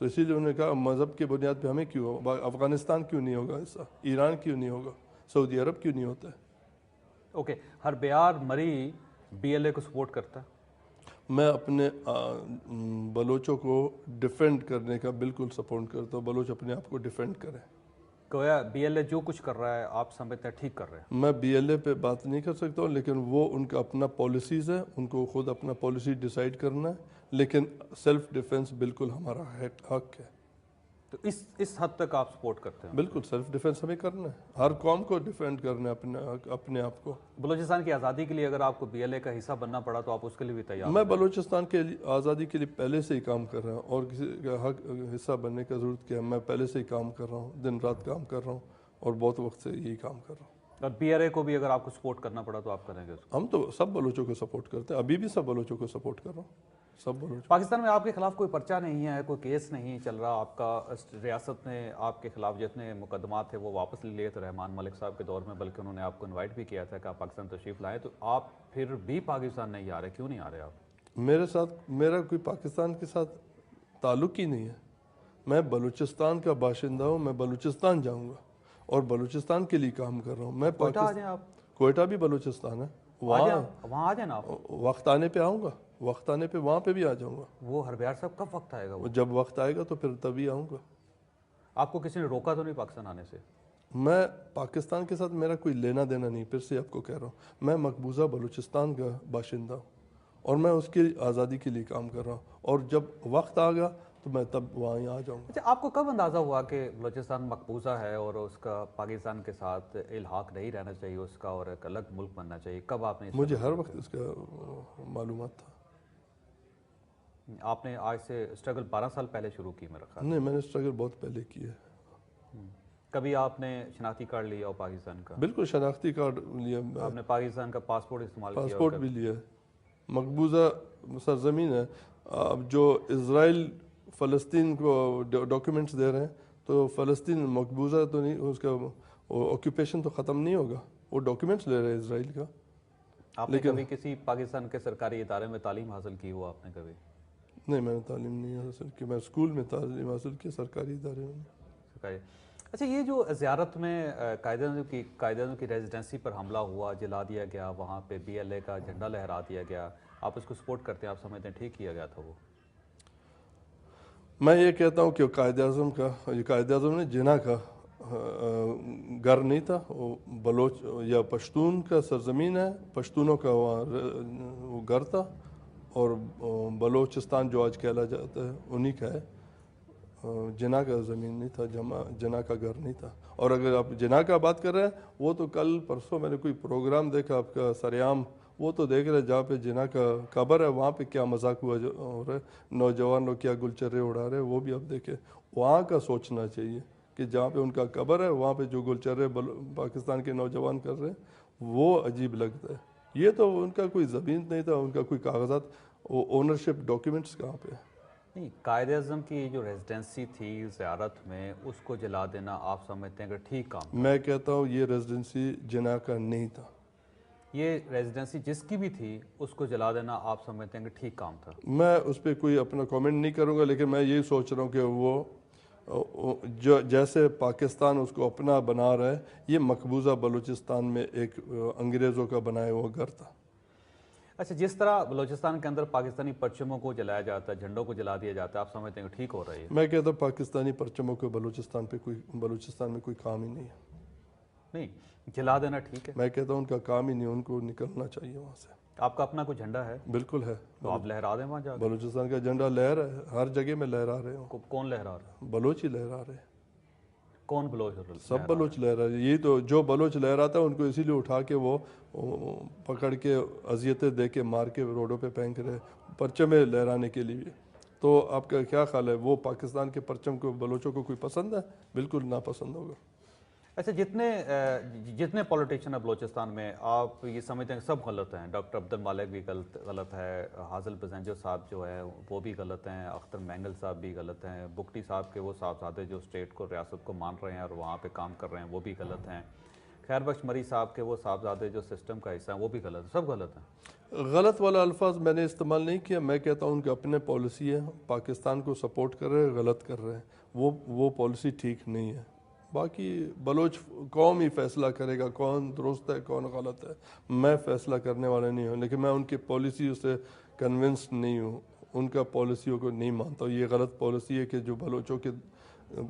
تو اسی لیے انہوں نے کہا مذہب کی بنیاد پہ ہمیں کیوں، افغانستان کیوں نہیں ہوگا حصہ، ایران کیوں نہیں ہوگا، سعودی عرب کیوں نہیں ہوتا ہے. اوکے، ہربیار مری بی ایل اے کو سپورٹ کرتا ہے؟ میں اپنے بلوچوں کو ڈیفینڈ کرنے کا بالکل سپورٹ کرتا ہوں. بلوچ اپنے آپ کو ڈیفینڈ کریں. گویا بی ایل اے جو کچھ کر رہا ہے آپ سمجھتے ہیں ٹھیک کر رہے ہیں؟ میں بی ایل اے پہ بات نہیں کر سکتا ہوں، لیکن وہ ان کا اپنا پالیسیز ہے، ان کو خود اپنا پالیسی ڈیسائیڈ کرنا ہے، لیکن سیلف ڈیفense بالکل ہمارا حق ہے. تو اس حد تک آپ سپورٹ کرتے ہیں؟ بالکل سیلف ڈیفense ہمیں کرنا ہے، ہر قوم کو ڈیفینڈ کرنا ہے اپنے آپ کو. بلوچستان کی آزادی کے لیے اگر آپ کو بی ایل اے کا حصہ بننا پڑا تو آپ اس کے لیے بھی تیار میں ہیں؟ بلوچستان کے آزادی کے لیے پہلے سے ہی کام کر رہا ہوں، اور کسی کا حق حصہ بننے کا ضرورت کیا ہے. میں پہلے سے ہی کام کر رہا ہوں، دن رات کام کر رہا ہوں، اور بہت وقت سے یہی کام کر رہا ہوں. اور بی ایل اے کو بھی اگر آپ کو سپورٹ کرنا پڑا تو آپ کریں گے اس کو؟ ہم تو سب بلوچوں کو سپورٹ کرتے ہیں، ابھی بھی سب بلوچوں کو سپورٹ کر رہا ہوں، سب بلوچ. پاکستان میں آپ کے خلاف کوئی پرچہ نہیں ہے، کوئی کیس نہیں چل رہا آپ کا؟ ریاست نے آپ کے خلاف جتنے مقدمات تھے وہ واپس لے لیے تھے رحمان ملک صاحب کے دور میں، بلکہ انہوں نے آپ کو انوائٹ بھی کیا تھا کہ آپ پاکستان تشریف لائیں، تو آپ پھر بھی پاکستان نہیں آ رہے، کیوں نہیں آ رہے آپ؟ میرا کوئی پاکستان کے ساتھ تعلق ہی نہیں ہے. میں بلوچستان کا باشندہ ہوں، میں بلوچستان جاؤں گا اور بلوچستان کے لیے کام کر رہا ہوں. میں کوئٹہ آ جائیں آپ، کوئٹہ بھی بلوچستان ہے، وہاں آ جائیں نا آپ. وقت آنے پہ آؤں گا، وقت آنے پہ وہاں پہ بھی آ جاؤں گا. وہ ہربیار صاحب کب وقت آئے گا؟ وہ جب وقت آئے گا تو پھر تبھی آؤں گا. آپ کو کسی نے روکا تو نہیں پاکستان آنے سے؟ میں پاکستان کے ساتھ میرا کوئی لینا دینا نہیں، پھر سے آپ کو کہہ رہا ہوں، میں مقبوضہ بلوچستان کا باشندہ ہوں اور میں اس کی آزادی کے لیے کام کر رہا ہوں، اور جب وقت آ گا تو میں تب وہیں آ جاؤں گا. اچھا، آپ کو کب اندازہ ہوا کہ بلوچستان مقبوضہ ہے اور اس کا پاکستان کے ساتھ الحاق نہیں رہنا چاہیے اس کا، اور ایک الگ ملک بننا چاہیے؟ کب آپ نے مجھے ہر وقت اس کا معلومات تھا. آپ نے آج سے اسٹرگل 12 سال پہلے شروع کی میرا خیال؟ نہیں، میں نے اسٹرگل بہت پہلے کی ہے. کبھی آپ نے شناختی کارڈ لیا ہو پاکستان کا؟ بالکل شناختی کارڈ لیا، آپ نے پاکستان کا پاسپورٹ استعمال کیا؟ پاسپورٹ بھی لیا ہے. مقبوضہ سرزمین ہے. اب جو اسرائیل فلسطین کو ڈاکیومنٹس دے رہے ہیں، تو فلسطین مقبوضہ تو نہیں، اس کا آکوپیشن تو ختم نہیں ہوگا، وہ ڈاکیومنٹس لے رہے ہیں اسرائیل کا. آپ نے کبھی کسی پاکستان کے سرکاری ادارے میں تعلیم حاصل کی ہو آپ نے کبھی؟ نہیں، میں نے تعلیم نہیں حاصل کی. میں اسکول میں تعلیم حاصل کی، سرکاری ادارے میں. اچھا، یہ جو زیارت میں قائداعظم کی ریزیڈنسی پر حملہ ہوا، جلا دیا گیا، وہاں پہ بی ایل اے کا جھنڈا لہرا دیا گیا، آپ اس کو سپورٹ کرتے ہیں؟ آپ سمجھتے ہیں ٹھیک کیا گیا تھا وہ؟ میں یہ کہتا ہوں کہ قائد اعظم نے جناح کا گھر نہیں تھا، وہ بلوچ یا پشتون کا سرزمین ہے، پشتونوں کا وہاں وہ گھر تھا، اور بلوچستان جو آج کہلا جاتا ہے انہی کا ہے. جناح کا زمین نہیں تھا، جناح کا گھر نہیں تھا. اور اگر آپ جناح کا بات کر رہے ہیں، وہ تو کل پرسوں میں نے کوئی پروگرام دیکھا آپ کا سریام، وہ تو دیکھ رہے جہاں پہ جناح کا قبر ہے وہاں پہ کیا مذاق ہوا ہو رہا ہے، نوجوان لوگ کیا گلچرے اڑا رہے ہیں، وہ بھی آپ دیکھیں. وہاں کا سوچنا چاہیے کہ جہاں پہ ان کا قبر ہے وہاں پہ جو گلچرے پاکستان کے نوجوان کر رہے ہیں وہ عجیب لگتا ہے. یہ تو ان کا کوئی زمین نہیں تھا، ان کا کوئی کاغذات، اونرشپ ڈاکیومنٹس کہاں پہ؟ نہیں، قائد اعظم کی جو ریزیڈنسی تھی زیارت میں، اس کو جلا دینا آپ سمجھتے ہیں کہ ٹھیک کام؟ میں کہتا ہوں یہ ریزیڈنسی جناح کا نہیں تھا. یہ ریزیڈنسی جس کی بھی تھی اس کو جلا دینا آپ سمجھتے ہیں کہ ٹھیک کام تھا؟ میں اس پہ کوئی اپنا کامنٹ نہیں کروں گا، لیکن میں یہی سوچ رہا ہوں کہ وہ جیسے پاکستان اس کو اپنا بنا رہا ہے، یہ مقبوضہ بلوچستان میں ایک انگریزوں کا بنایا ہوا گھر تھا. اچھا، جس طرح بلوچستان کے اندر پاکستانی پرچموں کو جلایا جاتا ہے، جھنڈوں کو جلا دیا جاتا ہے، آپ سمجھتے ہیں کہ ٹھیک ہو رہا ہے؟ میں کہتا ہوں پاکستانی پرچموں کو بلوچستان میں کوئی کام ہی نہیں ہے. نہیں، جلا دینا ٹھیک ہے؟ میں کہتا ہوں ان کا کام ہی نہیں، ان کو نکلنا چاہیے وہاں سے. آپ کا اپنا کوئی جھنڈا ہے؟ بالکل ہے. تو آپ لہرا دیں وہاں جا کے. بلوچستان کا جھنڈا لہرا ہے، ہر جگہ میں لہرا رہے ہوں. کون لہرا رہا ہے؟ بلوچ ہی لہرا رہے ہیں. کون بلوچ؟ سب بلوچ لہرا رہے. یہی تو جو بلوچ لہراتا ہے ان کو اسی لیے اٹھا کے وہ پکڑ کے اذیتیں دے کے مار کے روڈوں پہ پھینک رہے پرچمیں لہرانے کے لیے. تو آپ کا کیا خیال ہے، وہ پاکستان کے پرچم کو بلوچوں کو کوئی پسند ہے؟ بالکل ناپسند ہوگا. اچھا، جتنے پولیٹیشین ہیں بلوچستان میں، آپ یہ سمجھتے ہیں کہ سب غلط ہیں؟ ڈاکٹر عبد المالک بھی غلط ہے، حاصل بزنجر صاحب جو ہے وہ بھی غلط ہیں، اختر مینگل صاحب بھی غلط ہیں، بگٹی صاحب کے وہ صاحبزادے جو اسٹیٹ کو، ریاست کو مان رہے ہیں اور وہاں پہ کام کر رہے ہیں وہ بھی غلط ہیں، خیر بخش مری صاحب کے وہ صاحبزادے جو سسٹم کا حصہ ہیں وہ بھی غلط ہیں، سب غلط ہیں؟ غلط والا الفاظ میں نے استعمال نہیں کیا. میں کہتا ہوں ان کے اپنے پالیسی ہے، پاکستان کو سپورٹ کر رہے ہیں، غلط کر رہے ہیں، وہ پالیسی ٹھیک نہیں ہے. باقی بلوچ قوم ہی فیصلہ کرے گا کون درست ہے کون غلط ہے. میں فیصلہ کرنے والا نہیں ہوں، لیکن میں ان کی پالیسیوں سے کنونسڈ نہیں ہوں، ان کا پالیسیوں کو نہیں مانتا ہوں. یہ غلط پالیسی ہے کہ جو بلوچوں کے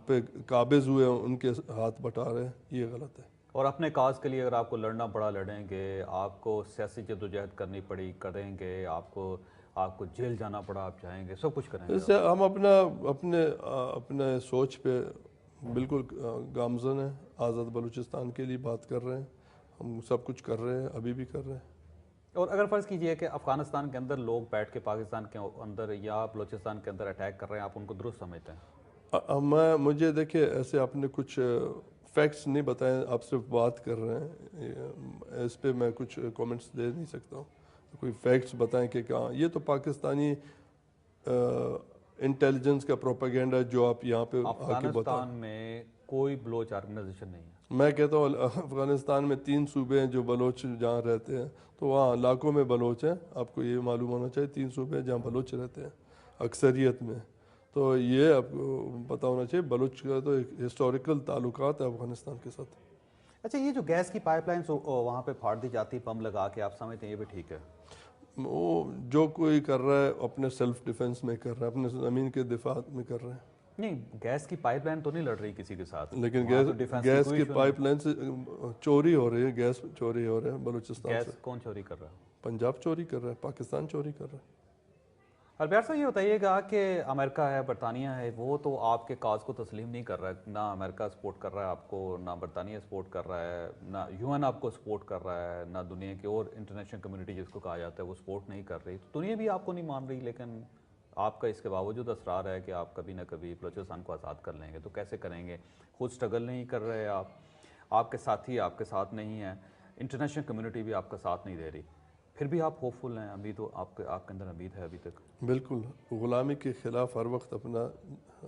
پہ قابض ہوئے ہیں ان کے ہاتھ بٹا رہے ہیں، یہ غلط ہے. اور اپنے کاز کے لیے اگر آپ کو لڑنا پڑا لڑیں گے، آپ کو سیاسی جدوجہد کرنی پڑی کریں گے، آپ کو جیل جانا پڑا آپ جائیں گے، سب کچھ کریں گے اس سے ہم اپنے سوچ پہ بالکل گامزن ہیں. آزاد بلوچستان کے لیے بات کر رہے ہیں، ہم سب کچھ کر رہے ہیں، ابھی بھی کر رہے ہیں. اور اگر فرض کیجئے کہ افغانستان کے اندر لوگ بیٹھ کے پاکستان کے اندر یا بلوچستان کے اندر اٹیک کر رہے ہیں، آپ ان کو درست سمجھتے ہیں؟ مجھے دیکھیں ایسے آپ نے کچھ فیکٹس نہیں بتائے، آپ صرف بات کر رہے ہیں، اس پہ میں کچھ کومنٹس دے نہیں سکتا ہوں. کوئی فیکٹس بتائیں کہ کہاں. یہ تو پاکستانی انٹیلیجنس کا پروپیگنڈا ہے جو آپ یہاں پہ آ کے بتا. افغانستان میں کوئی بلوچ آرگنائزیشن نہیں ہے. میں کہتا ہوں افغانستان میں 3 صوبے ہیں جو بلوچ جہاں رہتے ہیں، تو وہاں لاکھوں میں بلوچ ہیں. آپ کو یہ معلوم ہونا چاہیے 3 صوبے ہیں جہاں بلوچ رہتے ہیں اکثریت میں. تو یہ آپ کو پتہ ہونا چاہیے بلوچ کا تو ایک ہسٹوریکل تعلقات ہے افغانستان کے ساتھ. اچھا، یہ جو گیس کی پائپ لائنس وہاں پہ پھاڑ دی جاتی پمپ لگا کے، آپ سمجھتے ہیں یہ بھی ٹھیک ہے؟ وہ جو کوئی کر رہا ہے اپنے سیلف ڈیفense میں کر رہا ہے، اپنے زمین کے دفاع میں کر رہے ہیں. نہیں، گیس کی پائپ لائن تو نہیں لڑ رہی کسی کے ساتھ، لیکن وہاں تو ڈیفینس کی گیس کوئی کی ایشو نہیں. پائپ لائن سے چوری ہو رہی ہے، گیس چوری ہو رہے ہیں بلوچستان سے. گیس کون چوری کر رہا ہے؟ پنجاب چوری کر رہا ہے، پاکستان چوری کر رہا ہے. البیار صاحب، یہ بتائیے گا کہ امریکہ ہے، برطانیہ ہے، وہ تو آپ کے کاز کو تسلیم نہیں کر رہا ہے. نہ امریکہ سپورٹ کر رہا ہے آپ کو، نہ برطانیہ سپورٹ کر رہا ہے، نہ UN آپ کو سپورٹ کر رہا ہے، نہ دنیا کی اور انٹرنیشنل کمیونٹی جس کو کہا جاتا ہے وہ سپورٹ نہیں کر رہی. تو دنیا بھی آپ کو نہیں مان رہی، لیکن آپ کا اس کے باوجود اصرار ہے کہ آپ کبھی نہ کبھی بلوچستان کو آزاد کر لیں گے. تو کیسے کریں گے؟ خود سٹرگل نہیں کر رہے آپ کے ساتھی آپ کے ساتھ نہیں ہیں، انٹرنیشنل کمیونٹی بھی آپ کا ساتھ نہیں دے رہی، پھر بھی آپ ہوپ فل ہیں، امید آپ کے اندر امید ہے ابھی تک؟ بالکل، غلامی کے خلاف ہر وقت اپنا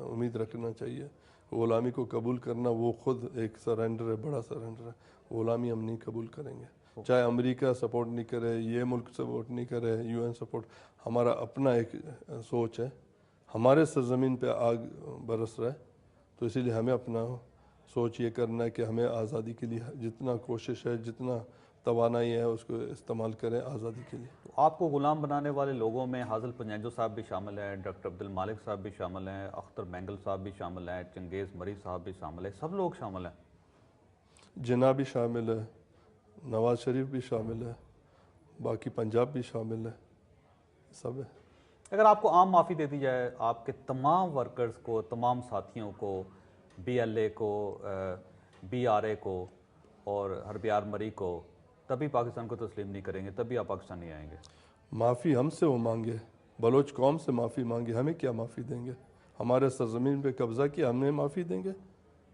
امید رکھنا چاہیے. غلامی کو قبول کرنا وہ خود ایک سرنڈر ہے، بڑا سرنڈر ہے. غلامی ہم نہیں قبول کریں گے، چاہے امریکہ سپورٹ نہیں کرے، یہ ملک سپورٹ نہیں کرے، UN سپورٹ. ہمارا اپنا ایک سوچ ہے، ہمارے سرزمین پہ آگ برس رہا ہے، تو اسی لیے ہمیں اپنا سوچ یہ کرنا ہے کہ ہمیں آزادی کے لیے جتنا کوشش ہے، جتنا توانائی ہے، اس کو استعمال کریں آزادی کے لیے. تو آپ کو غلام بنانے والے لوگوں میں حاصل پنجو صاحب بھی شامل ہیں، ڈاکٹر عبدالمالک صاحب بھی شامل ہیں، اختر مینگل صاحب بھی شامل ہیں، چنگیز مری صاحب بھی شامل ہیں، سب لوگ شامل ہیں. جناح بھی شامل ہے، نواز شریف بھی شامل ہے، باقی پنجاب بھی شامل ہے، سب ہے. اگر آپ کو عام معافی دے دی جائے آپ کے تمام ورکرز کو، تمام ساتھیوں کو، BLA کو، BRA کو اور ہربیار مری کو، تبھی پاکستان کو تسلیم نہیں کریں گے، تبھی آپ پاکستان نہیں آئیں گے؟ معافی ہم سے وہ مانگے، بلوچ قوم سے معافی مانگے، ہمیں کیا معافی دیں گے؟ ہمارے سرزمین پہ قبضہ کیا، ہم نے معافی دیں گے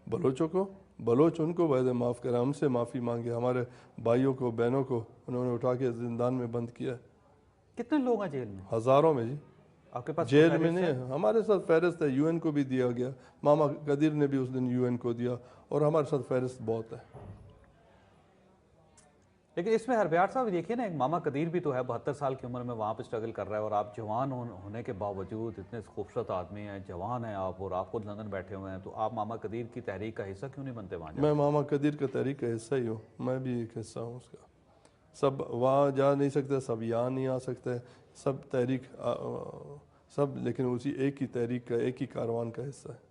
بلوچوں کو؟ بلوچ ان کو وعدے معاف کریں، ہم سے معافی مانگے. ہمارے بھائیوں کو بہنوں کو انہوں نے اٹھا کے زندان میں بند کیا. کتنے لوگ ہیں جیل میں؟ ہزاروں میں جی. آپ کے پاس جیل میں نہیں ہے، ہمارے ساتھ فہرست ہے، UN کو بھی دیا گیا. ماما قدیر نے بھی اس دن UN کو دیا، اور ہمارے ساتھ فہرست بہت ہے. لیکن اس میں ہربیار صاحب دیکھیے نا، ایک ماما قدیر بھی تو ہے، 72 سال کی عمر میں وہاں پہ سٹرگل کر رہا ہے، اور آپ جوان ہونے کے باوجود اتنے خوبصورت آدمی ہیں، جوان ہیں آپ، اور آپ خود لندن بیٹھے ہوئے ہیں، تو آپ ماما قدیر کی تحریک کا حصہ کیوں نہیں بنتے وہاں جا؟ میں ماما قدیر کا تحریک کا حصہ ہی ہوں، میں بھی ایک حصہ ہوں اس کا. سب وہاں جا نہیں سکتے، سب یہاں نہیں آ سکتے، سب تحریک سب لیکن اسی ایک ہی تحریک کا، ایک ہی کاروان کا حصہ ہے.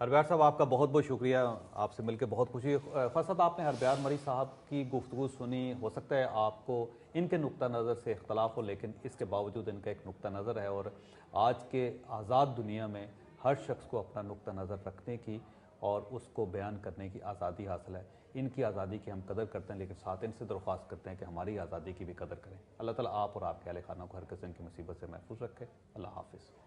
ہربیار صاحب، آپ کا بہت بہت شکریہ، آپ سے مل کے بہت خوشی ہے. خاص طور آپ نے ہربیار مری صاحب کی گفتگو سنی، ہو سکتا ہے آپ کو ان کے نقطہ نظر سے اختلاف ہو، لیکن اس کے باوجود ان کا ایک نقطہ نظر ہے، اور آج کے آزاد دنیا میں ہر شخص کو اپنا نقطہ نظر رکھنے کی اور اس کو بیان کرنے کی آزادی حاصل ہے. ان کی آزادی کی ہم قدر کرتے ہیں، لیکن ساتھ ان سے درخواست کرتے ہیں کہ ہماری آزادی کی بھی قدر کریں. اللہ تعالیٰ آپ اور آپ کے اہل خانہ کو ہر قسم کی مصیبت سے محفوظ رکھے. اللہ حافظ.